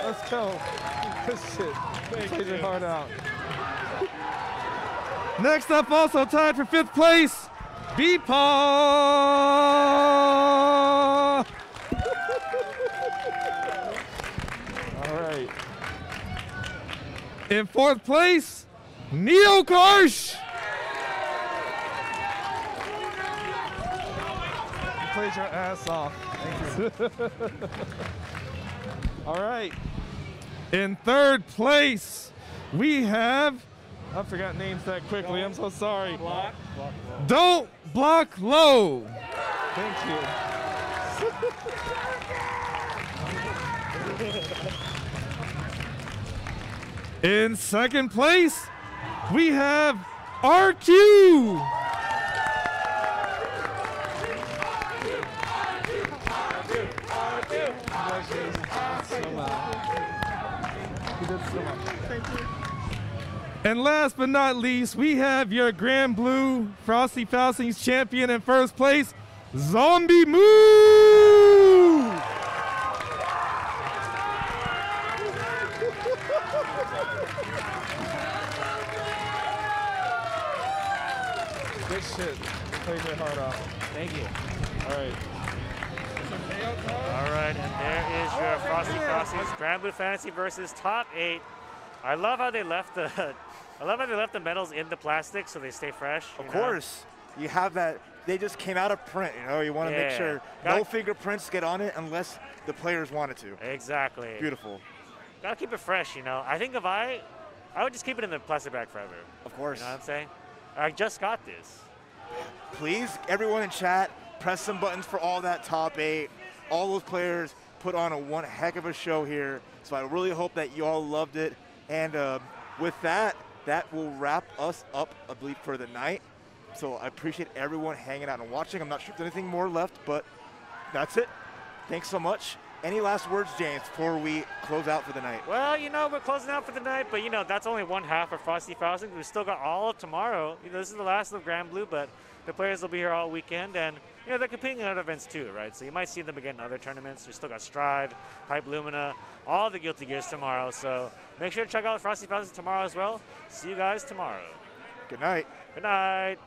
Let's go. Good shit. Play your heart out. Next up, also tied for 5th place, Beepaw. All right. In 4th place, Neo Karsh. You played your ass off. Thank you. All right. In 3rd place, we have, I forgot names that quickly. I'm so sorry. Don't Block Low. Thank you. In 2nd place, we have RQ. And last but not least, we have your Grand Blue Frosty Falsies champion in 1st place, Zombie Moo! Good shit. Played your heart off. Thank you. All right. All right, and there is your Frosty Falsies Grand Blue Fantasy versus Top 8. I love how they left the medals in the plastic so they stay fresh. Of course. You have that. They just came out of print, you know. You want to make sure no fingerprints get on it unless the players wanted to. Exactly. Beautiful. Gotta keep it fresh, you know. I think if I would just keep it in the plastic bag forever. Of course. You know what I'm saying? I just got this. Please, everyone in chat, press some buttons for all that Top 8. All those players put on one heck of a show here. So I really hope that you all loved it. And with that, that will wrap us up, I believe, for the night. So I appreciate everyone hanging out and watching. I'm not sure if there's anything more left, but that's it. Thanks so much. Any last words, James, before we close out for the night? Well, you know, we're closing out for the night, but, you know, that's only one half of Frosty Falsies. We've still got all of tomorrow. You know, this is the last of Grand Blue, but the players will be here all weekend. And, you know, they're competing in other events too, right? So you might see them again in other tournaments. We still got Strive, Pipe Lumina, all the Guilty Gears tomorrow. So make sure to check out Frosty Falsies tomorrow as well. See you guys tomorrow. Good night. Good night.